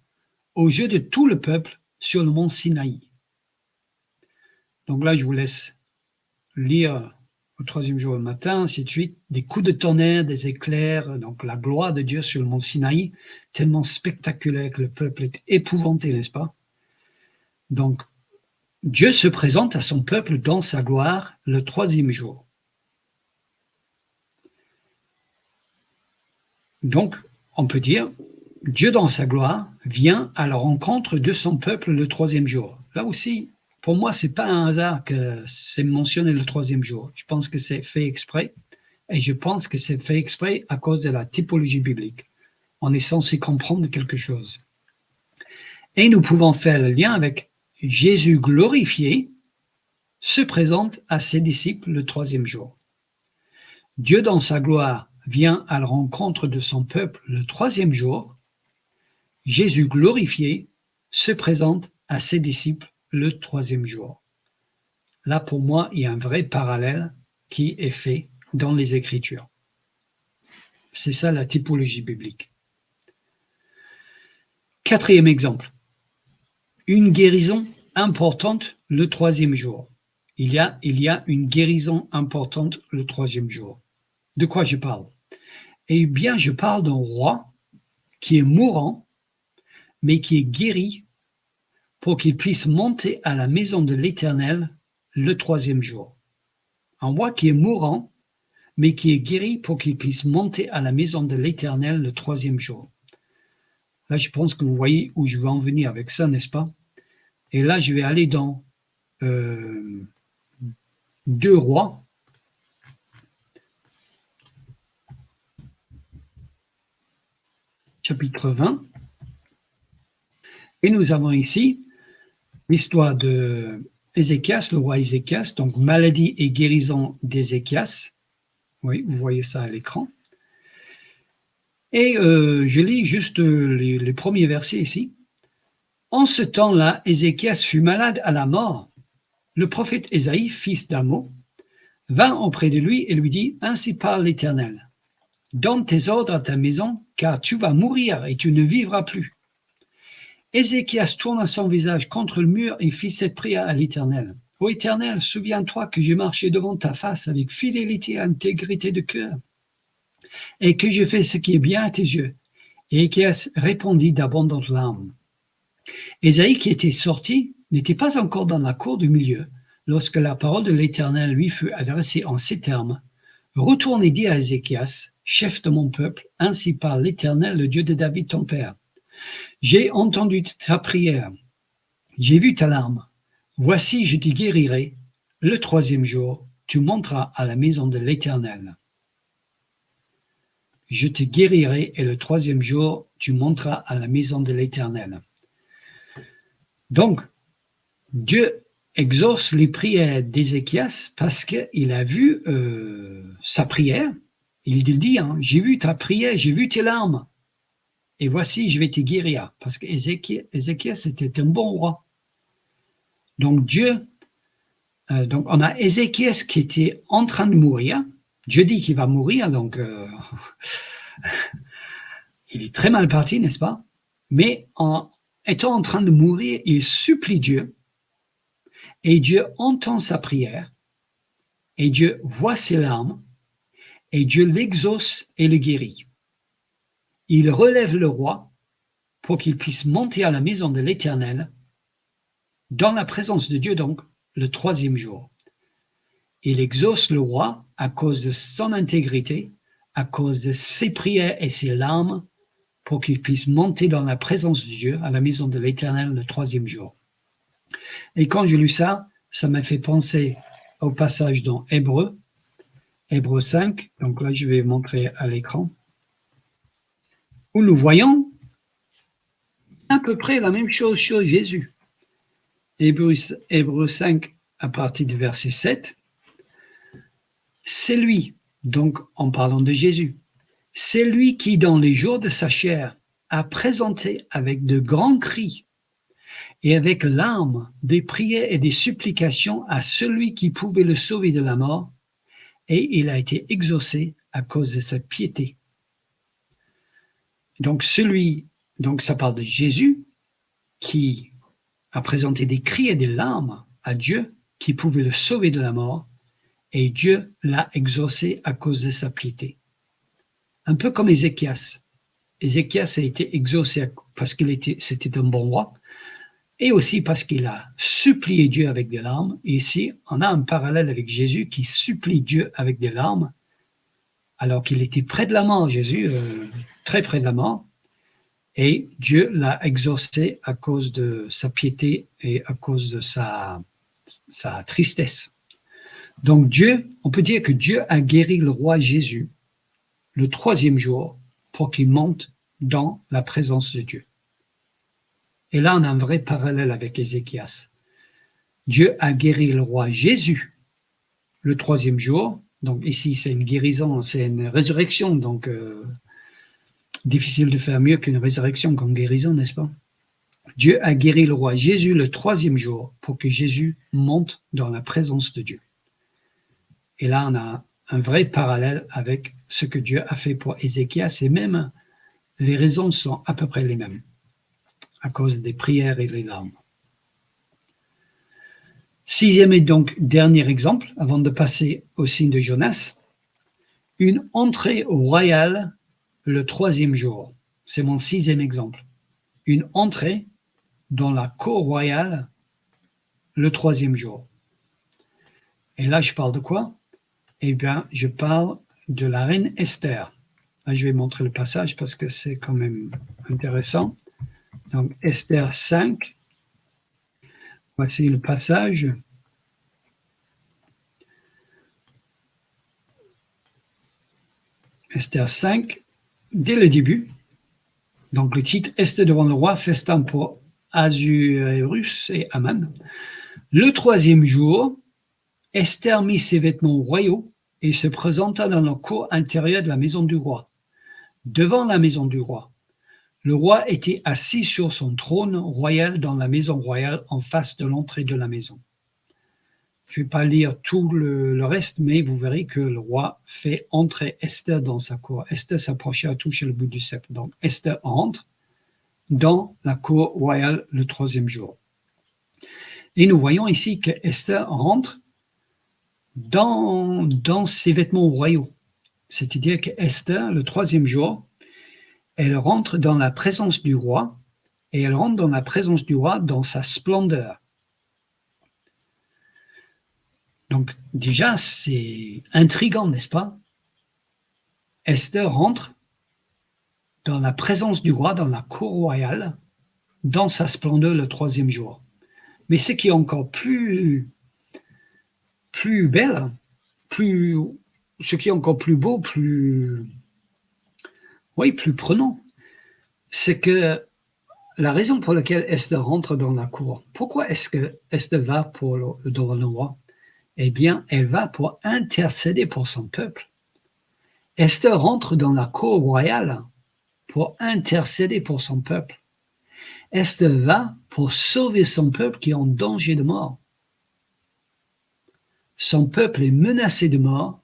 aux yeux de tout le peuple sur le mont Sinaï. Donc là, je vous laisse lire au 3e jour le matin, ainsi de suite, des coups de tonnerre, des éclairs, donc la gloire de Dieu sur le mont Sinaï, tellement spectaculaire que le peuple est épouvanté, n'est-ce pas? Donc, Dieu se présente à son peuple dans sa gloire le 3e jour. Donc, on peut dire, Dieu dans sa gloire vient à la rencontre de son peuple le 3e jour. Là aussi, pour moi, ce n'est pas un hasard que c'est mentionné le 3e jour. Je pense que c'est fait exprès, et je pense que c'est fait exprès à cause de la typologie biblique. On est censé comprendre quelque chose. Et nous pouvons faire le lien avec Jésus glorifié se présente à ses disciples le 3e jour. Dieu dans sa gloire vient à la rencontre de son peuple le 3e jour. Jésus glorifié se présente à ses disciples le 3e jour. Là, pour moi, il y a un vrai parallèle qui est fait dans les Écritures. C'est ça la typologie biblique. 4e exemple. Une guérison importante le 3e jour. Il y a une guérison importante le 3e jour. De quoi je parle? Eh bien, je parle d'un roi qui est mourant, mais qui est guéri pour qu'il puisse monter à la maison de l'Éternel le 3e jour. Un roi qui est mourant, mais qui est guéri pour qu'il puisse monter à la maison de l'Éternel le 3e jour. Là, je pense que vous voyez où je veux en venir avec ça, n'est-ce pas? Et là, je vais aller dans 2 Rois, chapitre 20. Et nous avons ici l'histoire de Ézéchias, le roi Ézéchias, donc maladie et guérison d'Ézéchias. Oui, vous voyez ça à l'écran. Et je lis juste les premiers versets ici. En ce temps-là, Ézéchias fut malade à la mort. Le prophète Ésaïe, fils d'Amo, vint auprès de lui et lui dit, « Ainsi parle l'Éternel, donne tes ordres à ta maison, car tu vas mourir et tu ne vivras plus. » Ézéchias tourna son visage contre le mur et fit cette prière à l'Éternel. « Ô Éternel, souviens-toi que j'ai marché devant ta face avec fidélité et intégrité de cœur, et que j'ai fait ce qui est bien à tes yeux. » Et Ézéchias répondit d'abondantes larmes. Ésaïe, qui était sorti, n'était pas encore dans la cour du milieu, lorsque la parole de l'Éternel lui fut adressée en ces termes. « Retourne et dis à Ézéchias, chef de mon peuple, ainsi parle l'Éternel, le Dieu de David ton père. J'ai entendu ta prière, j'ai vu ta larme. Voici, je te guérirai. Le 3e jour, tu monteras à la maison de l'Éternel. Je te guérirai et le 3e jour, tu monteras à la maison de l'Éternel. » Donc, Dieu exauce les prières d'Ézéchias parce qu'il a vu sa prière. Il dit, hein, j'ai vu ta prière, j'ai vu tes larmes. Et voici, je vais te guérir. Parce qu'Ézéchias était un bon roi. Donc donc on a Ézéchias qui était en train de mourir. Dieu dit qu'il va mourir, donc il est très mal parti, n'est-ce pas? Mais en étant en train de mourir, il supplie Dieu. Et Dieu entend sa prière. Et Dieu voit ses larmes. Et Dieu l'exauce et le guérit. Il relève le roi pour qu'il puisse monter à la maison de l'Éternel dans la présence de Dieu, donc, le 3e jour. Il exauce le roi à cause de son intégrité, à cause de ses prières et ses larmes, pour qu'il puisse monter dans la présence de Dieu à la maison de l'Éternel le 3e jour. Et quand j'ai lu ça, ça m'a fait penser au passage dans Hébreux 5, donc là je vais montrer à l'écran, où nous voyons à peu près la même chose sur Jésus. Hébreux 5 à partir du verset 7, c'est lui, donc en parlant de Jésus, c'est lui qui dans les jours de sa chair a présenté avec de grands cris et avec larmes des prières et des supplications à celui qui pouvait le sauver de la mort, et il a été exaucé à cause de sa piété. Donc ça parle de Jésus qui a présenté des cris et des larmes à Dieu qui pouvait le sauver de la mort, et Dieu l'a exaucé à cause de sa piété. Un peu comme Ézéchias. Ézéchias a été exaucé parce c'était un bon roi, et aussi parce qu'il a supplié Dieu avec des larmes. Et ici, on a un parallèle avec Jésus qui supplie Dieu avec des larmes, alors qu'il était près de la mort, Jésus, très près de la mort, et Dieu l'a exaucé à cause de sa piété et à cause de sa tristesse. Donc on peut dire que Dieu a guéri le roi Jésus le 3e jour pour qu'il monte dans la présence de Dieu. Et là, on a un vrai parallèle avec Ézéchias. Dieu a guéri le roi Jésus le 3e jour. Donc ici, c'est une guérison, c'est une résurrection. Donc, difficile de faire mieux qu'une résurrection comme guérison, n'est-ce pas? Dieu a guéri le roi Jésus le 3e jour pour que Jésus monte dans la présence de Dieu. Et là, on a un vrai parallèle avec ce que Dieu a fait pour Ézéchias, et même les raisons sont à peu près les mêmes, à cause des prières et des larmes. 6e et donc dernier exemple, avant de passer au signe de Jonas, une entrée au royal le 3e jour. C'est mon 6e exemple. Une entrée dans la cour royale le 3e jour. Et là, je parle de quoi? Eh bien, je parle de la reine Esther. Là, je vais montrer le passage parce que c'est quand même intéressant. Donc, Esther 5. Voici le passage. Esther 5, dès le début. Donc, le titre « Esther devant le roi, festin pour Ahasuérus et Aman ». Le troisième jour, Esther mit ses vêtements royaux et se présenta dans la cour intérieure de la maison du roi. Devant la maison du roi, le roi était assis sur son trône royal dans la maison royale en face de l'entrée de la maison. Je ne vais pas lire tout le reste, mais vous verrez que le roi fait entrer Esther dans sa cour. Esther s'approchait à toucher le bout du sceptre. Donc Esther entre dans la cour royale le troisième jour. Et nous voyons ici que Esther rentre dans ses vêtements royaux. C'est-à-dire que Esther, le troisième jour, elle rentre dans la présence du roi, et elle rentre dans la présence du roi dans sa splendeur. Donc déjà, c'est intriguant, n'est-ce pas? Esther rentre dans la présence du roi, dans la cour royale, dans sa splendeur le troisième jour. Mais ce qui est encore plus belle, ce qui est encore plus beau, plus prenant, c'est que la raison pour laquelle Esther rentre dans la cour, pourquoi est-ce que Esther va devant le roi? Eh bien, elle va pour intercéder pour son peuple. Esther rentre dans la cour royale pour intercéder pour son peuple. Esther va pour sauver son peuple qui est en danger de mort. Son peuple est menacé de mort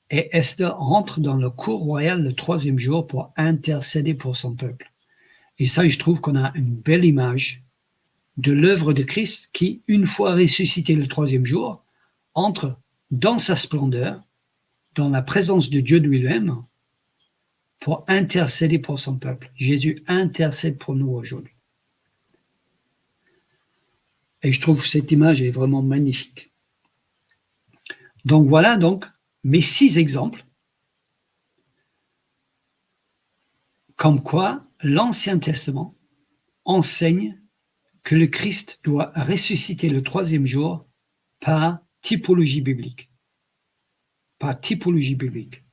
et Esther rentre dans la cour royale le troisième jour pour intercéder pour son peuple. Et ça, je trouve qu'on a une belle image de l'œuvre de Christ qui, une fois ressuscité le troisième jour, entre dans sa splendeur, dans la présence de Dieu lui-même, pour intercéder pour son peuple. Jésus intercède pour nous aujourd'hui. Et je trouve que cette image est vraiment magnifique. Donc voilà donc mes 6 exemples, comme quoi l'Ancien Testament enseigne que le Christ doit ressusciter le troisième jour par typologie biblique. Par typologie biblique.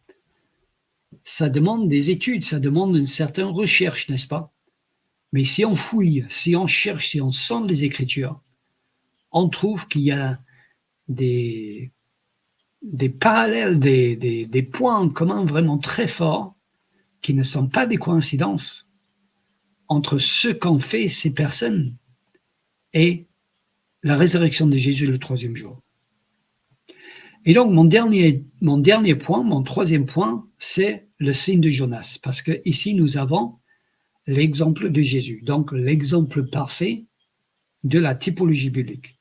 Ça demande des études, ça demande une certaine recherche, n'est-ce pas? Mais si on fouille, si on cherche, si on sonde les Écritures, on trouve qu'il y a des parallèles, des points en commun vraiment très forts qui ne sont pas des coïncidences entre ce qu'ont fait ces personnes et la résurrection de Jésus le troisième jour. Et donc, mon dernier point, mon troisième point, c'est le signe de Jonas, parce que ici nous avons l'exemple de Jésus, donc l'exemple parfait de la typologie biblique.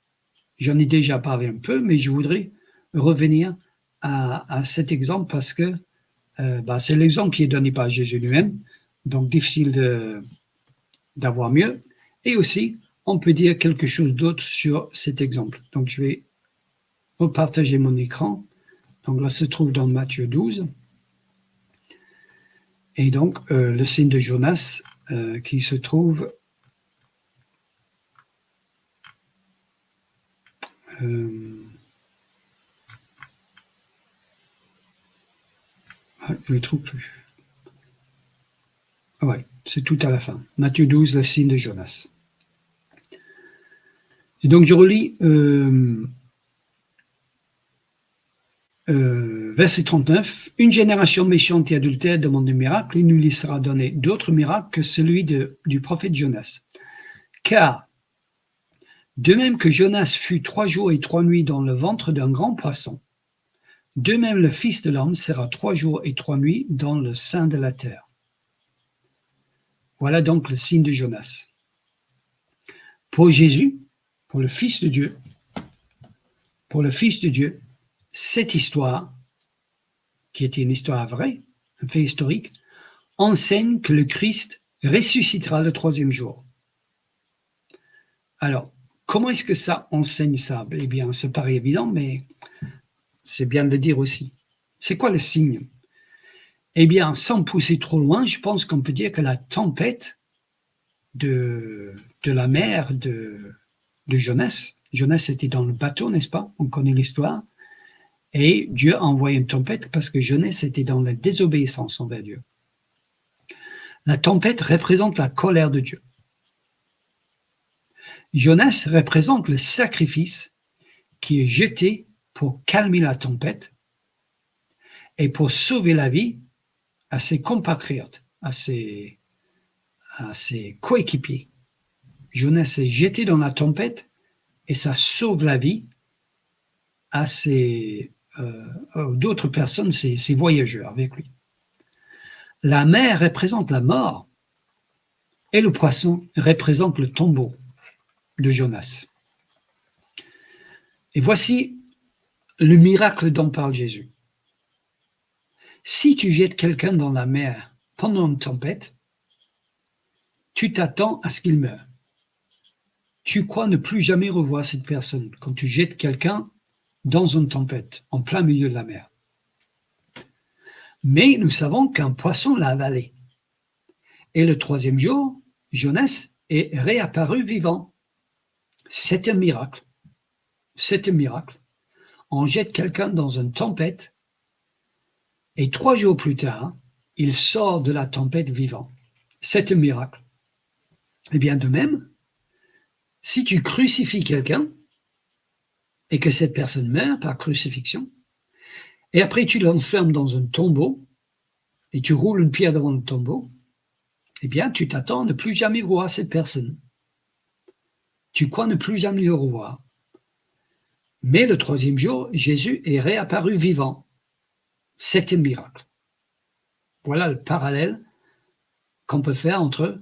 J'en ai déjà parlé un peu, mais je voudrais revenir à cet exemple parce que c'est l'exemple qui est donné par Jésus lui-même, donc difficile d'avoir mieux. Et aussi, on peut dire quelque chose d'autre sur cet exemple. Donc, je vais repartager mon écran. Donc là, se trouve dans Matthieu 12. Et donc, le signe de Jonas qui se trouve je ne le trouve plus. Ah ouais, c'est tout à la fin. Matthieu 12, le signe de Jonas. Et donc, je relis verset 39. Une génération méchante et adultère demande un miracle, il ne lui sera donné d'autre miracle que celui du prophète Jonas. Car, de même que Jonas fut 3 jours et 3 nuits dans le ventre d'un grand poisson, de même le Fils de l'homme sera 3 jours et 3 nuits dans le sein de la terre. Voilà donc le signe de Jonas. Pour Jésus, pour le Fils de Dieu, cette histoire, qui était une histoire vraie, un fait historique, enseigne que le Christ ressuscitera le troisième jour. Alors, comment est-ce que ça enseigne ça? Eh bien, ça paraît évident, mais c'est bien de le dire aussi. C'est quoi le signe? Eh bien, sans pousser trop loin, je pense qu'on peut dire que la tempête de la mer de Jonas, Jonas était dans le bateau, n'est-ce pas? On connaît l'histoire. Et Dieu a envoyé une tempête parce que Jonas était dans la désobéissance envers Dieu. La tempête représente la colère de Dieu. Jonas représente le sacrifice qui est jeté pour calmer la tempête et pour sauver la vie à ses compatriotes, à ses coéquipiers. Jonas est jeté dans la tempête et ça sauve la vie à d'autres personnes, ses voyageurs avec lui. La mer représente la mort et le poisson représente le tombeau de Jonas. Et voici le miracle dont parle Jésus. Si tu jettes quelqu'un dans la mer pendant une tempête, tu t'attends à ce qu'il meure. Tu crois ne plus jamais revoir cette personne quand tu jettes quelqu'un dans une tempête, en plein milieu de la mer. Mais nous savons qu'un poisson l'a avalé. Et le troisième jour, Jonas est réapparu vivant. C'est un miracle. C'est un miracle. On jette quelqu'un dans une tempête et 3 jours plus tard, il sort de la tempête vivant. C'est un miracle. Et bien de même, si tu crucifies quelqu'un et que cette personne meurt par crucifixion, et après tu l'enfermes dans un tombeau et tu roules une pierre devant le tombeau, eh bien tu t'attends à ne plus jamais voir cette personne. Tu crois ne plus jamais le revoir. Mais le troisième jour, Jésus est réapparu vivant. C'est un miracle. Voilà le parallèle qu'on peut faire entre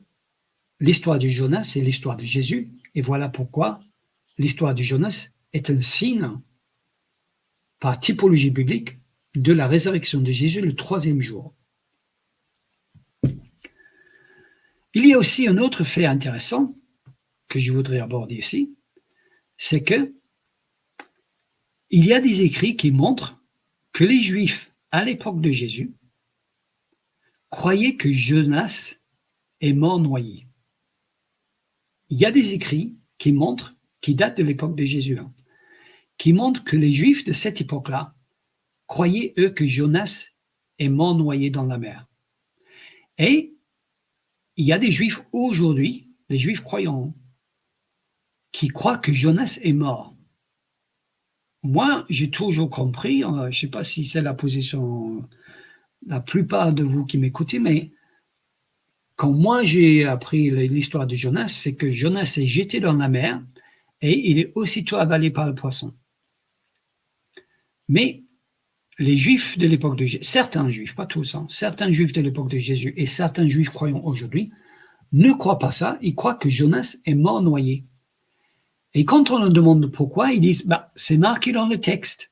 l'histoire de Jonas et l'histoire de Jésus. Et voilà pourquoi l'histoire de Jonas est un signe, par typologie biblique, de la résurrection de Jésus le troisième jour. Il y a aussi un autre fait intéressant que je voudrais aborder ici, c'est que il y a des écrits qui montrent que les Juifs, à l'époque de Jésus, croyaient que Jonas est mort noyé. Il y a des écrits qui montrent, qui datent de l'époque de Jésus, qui montrent que les Juifs de cette époque-là croyaient, eux, que Jonas est mort noyé dans la mer. Et il y a des Juifs aujourd'hui, des Juifs croyants, qui croient que Jonas est mort. Moi, j'ai toujours compris, je ne sais pas si c'est la position, la plupart de vous qui m'écoutez, mais quand moi j'ai appris l'histoire de Jonas, c'est que Jonas est jeté dans la mer et il est aussitôt avalé par le poisson. Mais les Juifs de l'époque de Jésus, certains Juifs, pas tous, certains Juifs de l'époque de Jésus et certains Juifs croyants aujourd'hui ne croient pas ça, ils croient que Jonas est mort noyé. Et quand on leur demande pourquoi, ils disent c'est marqué dans le texte.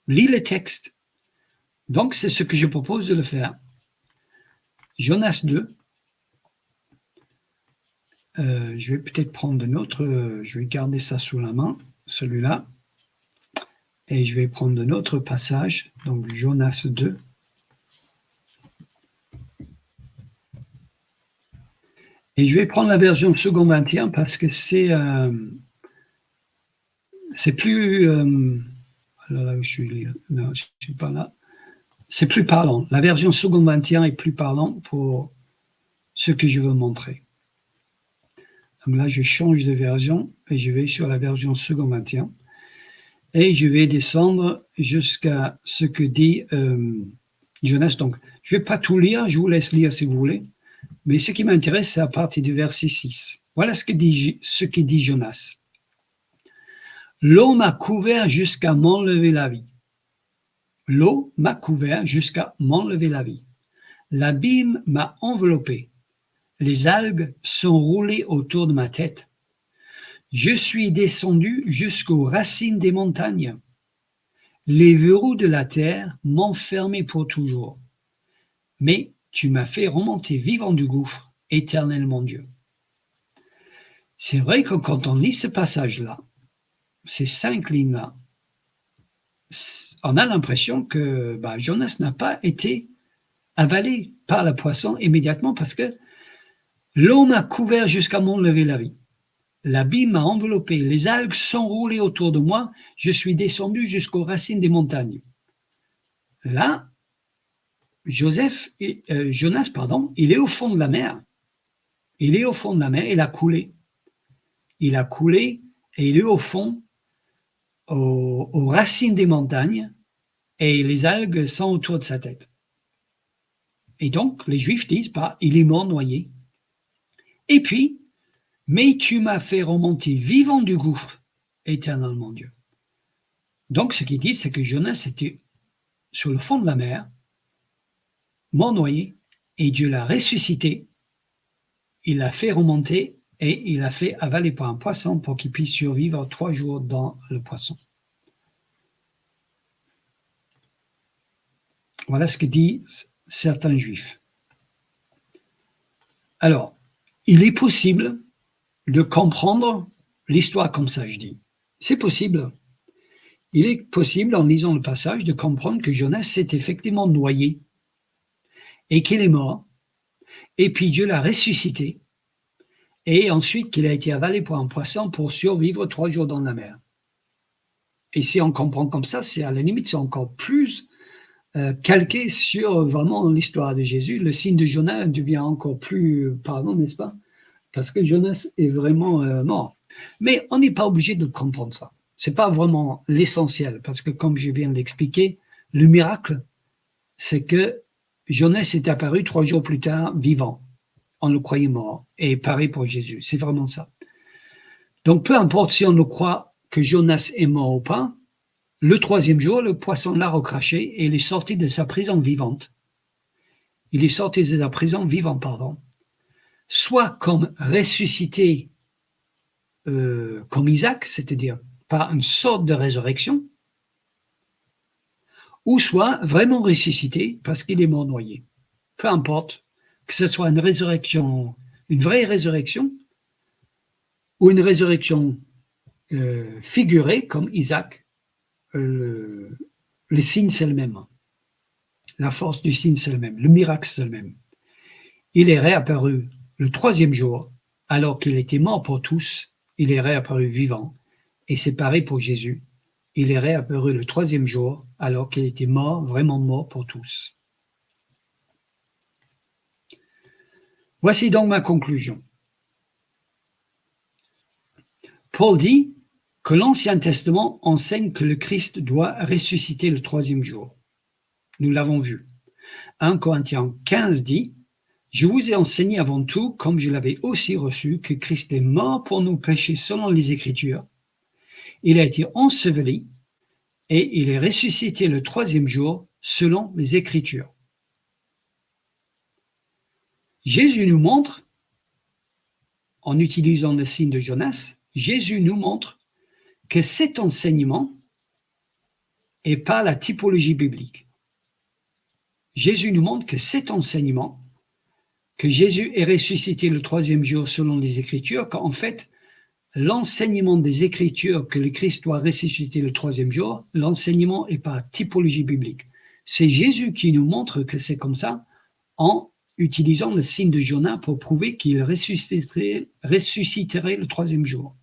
Lis le texte. Donc, c'est ce que je propose de le faire. Jonas 2. Je vais peut-être prendre un autre, je vais garder ça sous la main, celui-là. Et je vais prendre un autre passage, donc Jonas 2. Et je vais prendre la version second 21 parce que c'est plus... là, je suis pas là. C'est plus parlant. La version second 21 est plus parlant pour ce que je veux montrer. Donc là, je change de version et je vais sur la version second 21. Et je vais descendre jusqu'à ce que dit Jonas. Donc, je ne vais pas tout lire, je vous laisse lire si vous voulez. Mais ce qui m'intéresse, c'est à partir du verset 6. Voilà ce que dit Jonas. L'eau m'a couvert jusqu'à m'enlever la vie. L'eau m'a couvert jusqu'à m'enlever la vie. L'abîme m'a enveloppé. Les algues sont roulées autour de ma tête. Je suis descendu jusqu'aux racines des montagnes. Les verrous de la terre m'ont fermé pour toujours. Mais tu m'as fait remonter vivant du gouffre, éternel mon Dieu. C'est vrai que quand on lit ce passage-là, ces 5 lignes-là, on a l'impression que Jonas n'a pas été avalé par le poisson immédiatement parce que l'eau m'a couvert jusqu'à mon lever la vie. L'abîme m'a enveloppé, les algues s'enroulaient autour de moi, je suis descendu jusqu'aux racines des montagnes. Là, Jonas, il est au fond de la mer. Il est au fond de la mer, il a coulé. Il a coulé et il est au fond, aux racines des montagnes, et les algues sont autour de sa tête. Et donc, les Juifs disent, il est mort noyé. Et puis, mais tu m'as fait remonter vivant du gouffre, éternel mon Dieu. Donc, ce qu'il dit, c'est que Jonas était sur le fond de la mer, mort noyé, et Dieu l'a ressuscité, il l'a fait remonter et il l'a fait avaler par un poisson pour qu'il puisse survivre 3 jours dans le poisson. Voilà ce que disent certains Juifs. Alors, il est possible de comprendre l'histoire comme ça, je dis. C'est possible. Il est possible, en lisant le passage, de comprendre que Jonas s'est effectivement noyé et qu'il est mort, et puis Dieu l'a ressuscité, et ensuite qu'il a été avalé par un poisson pour survivre 3 jours dans la mer. Et si on comprend comme ça, c'est à la limite, c'est encore plus calqué sur vraiment l'histoire de Jésus. Le signe de Jonas devient encore plus parlant, n'est-ce pas? Parce que Jonas est vraiment mort. Mais on n'est pas obligé de comprendre ça. Ce n'est pas vraiment l'essentiel, parce que comme je viens de l'expliquer, le miracle, c'est que Jonas est apparu 3 jours plus tard vivant. On le croyait mort, et pareil pour Jésus. C'est vraiment ça. Donc, peu importe si on le croit que Jonas est mort ou pas, le 3e jour, le poisson l'a recraché et il est sorti de sa prison vivante. Il est sorti de sa prison vivant, soit comme ressuscité comme Isaac, c'est-à-dire par une sorte de résurrection, ou soit vraiment ressuscité parce qu'il est mort noyé. Peu importe, que ce soit une résurrection, une vraie résurrection, ou une résurrection figurée comme Isaac, le signe c'est le même. La force du signe c'est le même. Le miracle c'est le même. Il est réapparu le 3e jour, alors qu'il était mort pour tous, il est réapparu vivant. Et c'est pareil pour Jésus. Il est réapparu le 3e jour, alors qu'il était mort, vraiment mort pour tous. Voici donc ma conclusion. Paul dit que l'Ancien Testament enseigne que le Christ doit ressusciter le 3e jour. Nous l'avons vu. 1 Corinthiens 15 dit « Je vous ai enseigné avant tout, comme je l'avais aussi reçu, que Christ est mort pour nos péchés selon les Écritures. Il a été enseveli et il est ressuscité le 3e jour selon les Écritures. » Jésus nous montre, en utilisant le signe de Jonas, Jésus nous montre que cet enseignement n'est pas la typologie biblique. Jésus nous montre que cet enseignement, que Jésus est ressuscité le 3e jour selon les Écritures, qu'en fait, l'enseignement des Écritures que le Christ doit ressusciter le 3e jour, l'enseignement n'est pas typologie biblique. C'est Jésus qui nous montre que c'est comme ça en utilisant le signe de Jonas pour prouver qu'il ressusciterait le 3e jour.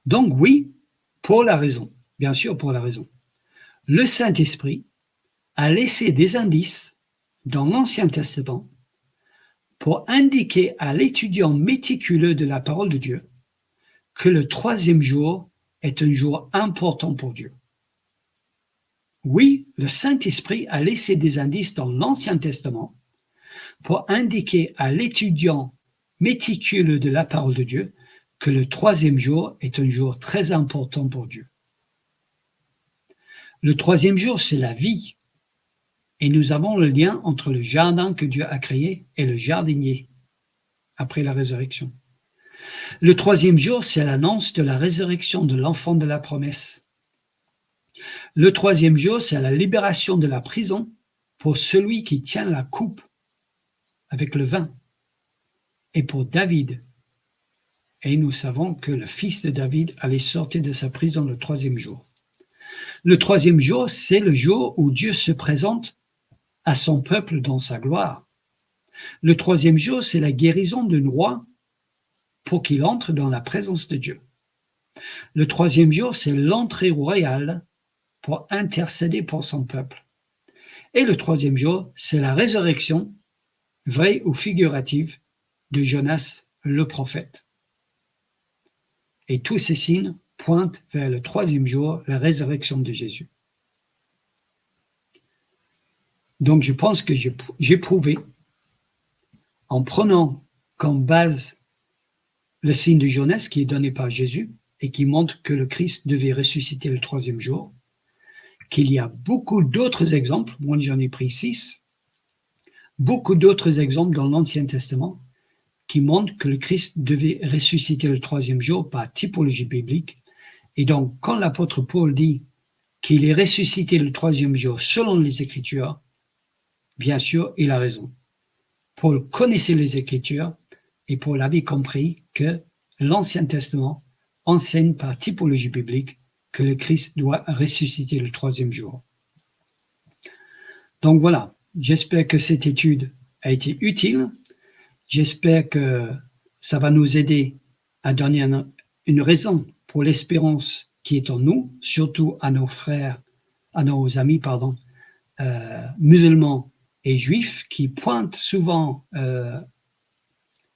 Donc oui, pour la raison, bien sûr pour la raison. Le Saint-Esprit a laissé des indices dans l'Ancien Testament pour indiquer à l'étudiant méticuleux de la parole de Dieu que le 3e jour est un jour important pour Dieu. Oui, le Saint-Esprit a laissé des indices dans l'Ancien Testament pour indiquer à l'étudiant méticuleux de la parole de Dieu que le 3e jour est un jour très important pour Dieu. Le 3e jour, c'est la vie. Et nous avons le lien entre le jardin que Dieu a créé et le jardinier après la résurrection. Le 3e jour, c'est l'annonce de la résurrection de l'enfant de la promesse. Le 3e jour, c'est la libération de la prison pour celui qui tient la coupe avec le vin et pour David. Et nous savons que le fils de David allait sortir de sa prison le 3e jour. Le 3e jour, c'est le jour où Dieu se présente à son peuple dans sa gloire. Le troisième jour, c'est la guérison d'un roi pour qu'il entre dans la présence de Dieu. Le troisième jour, c'est l'entrée royale pour intercéder pour son peuple. Et le troisième jour, c'est la résurrection, vraie ou figurative, de Jonas le prophète. Et tous ces signes pointent vers le troisième jour, la résurrection de Jésus. Donc je pense que j'ai prouvé, en prenant comme base le signe de Jonas qui est donné par Jésus et qui montre que le Christ devait ressusciter le troisième jour, qu'il y a beaucoup d'autres exemples, moi j'en ai pris 6, beaucoup d'autres exemples dans l'Ancien Testament qui montrent que le Christ devait ressusciter le troisième jour par typologie biblique. Et donc, quand l'apôtre Paul dit qu'il est ressuscité le troisième jour selon les Écritures, bien sûr, il a raison. Paul connaissait les Écritures et Paul avait compris que l'Ancien Testament enseigne par typologie biblique que le Christ doit ressusciter le troisième jour. Donc voilà, j'espère que cette étude a été utile. J'espère que ça va nous aider à donner une raison pour l'espérance qui est en nous, surtout à nos frères, à nos amis, musulmans et juifs, qui pointent souvent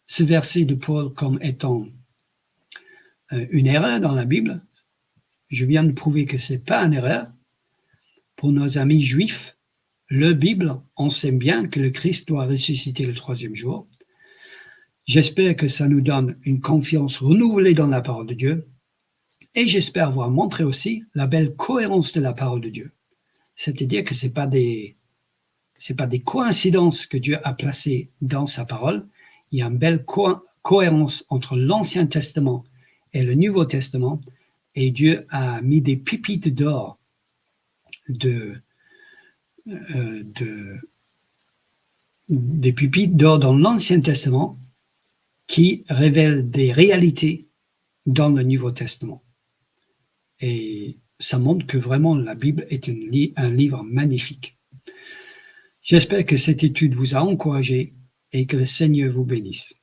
ce verset de Paul comme étant une erreur dans la Bible. Je viens de prouver que ce n'est pas une erreur. Pour nos amis juifs, la Bible enseigne bien que le Christ doit ressusciter le troisième jour. J'espère que ça nous donne une confiance renouvelée dans la parole de Dieu et j'espère avoir montré aussi la belle cohérence de la parole de Dieu. C'est-à-dire que ce n'est pas des coïncidences que Dieu a placées dans sa parole. Il y a une belle cohérence entre l'Ancien Testament et le Nouveau Testament et Dieu a mis des pépites d'or des pépites d'or dans l'Ancien Testament qui révèlent des réalités dans le Nouveau Testament. Et ça montre que vraiment la Bible est un livre magnifique. J'espère que cette étude vous a encouragé et que le Seigneur vous bénisse.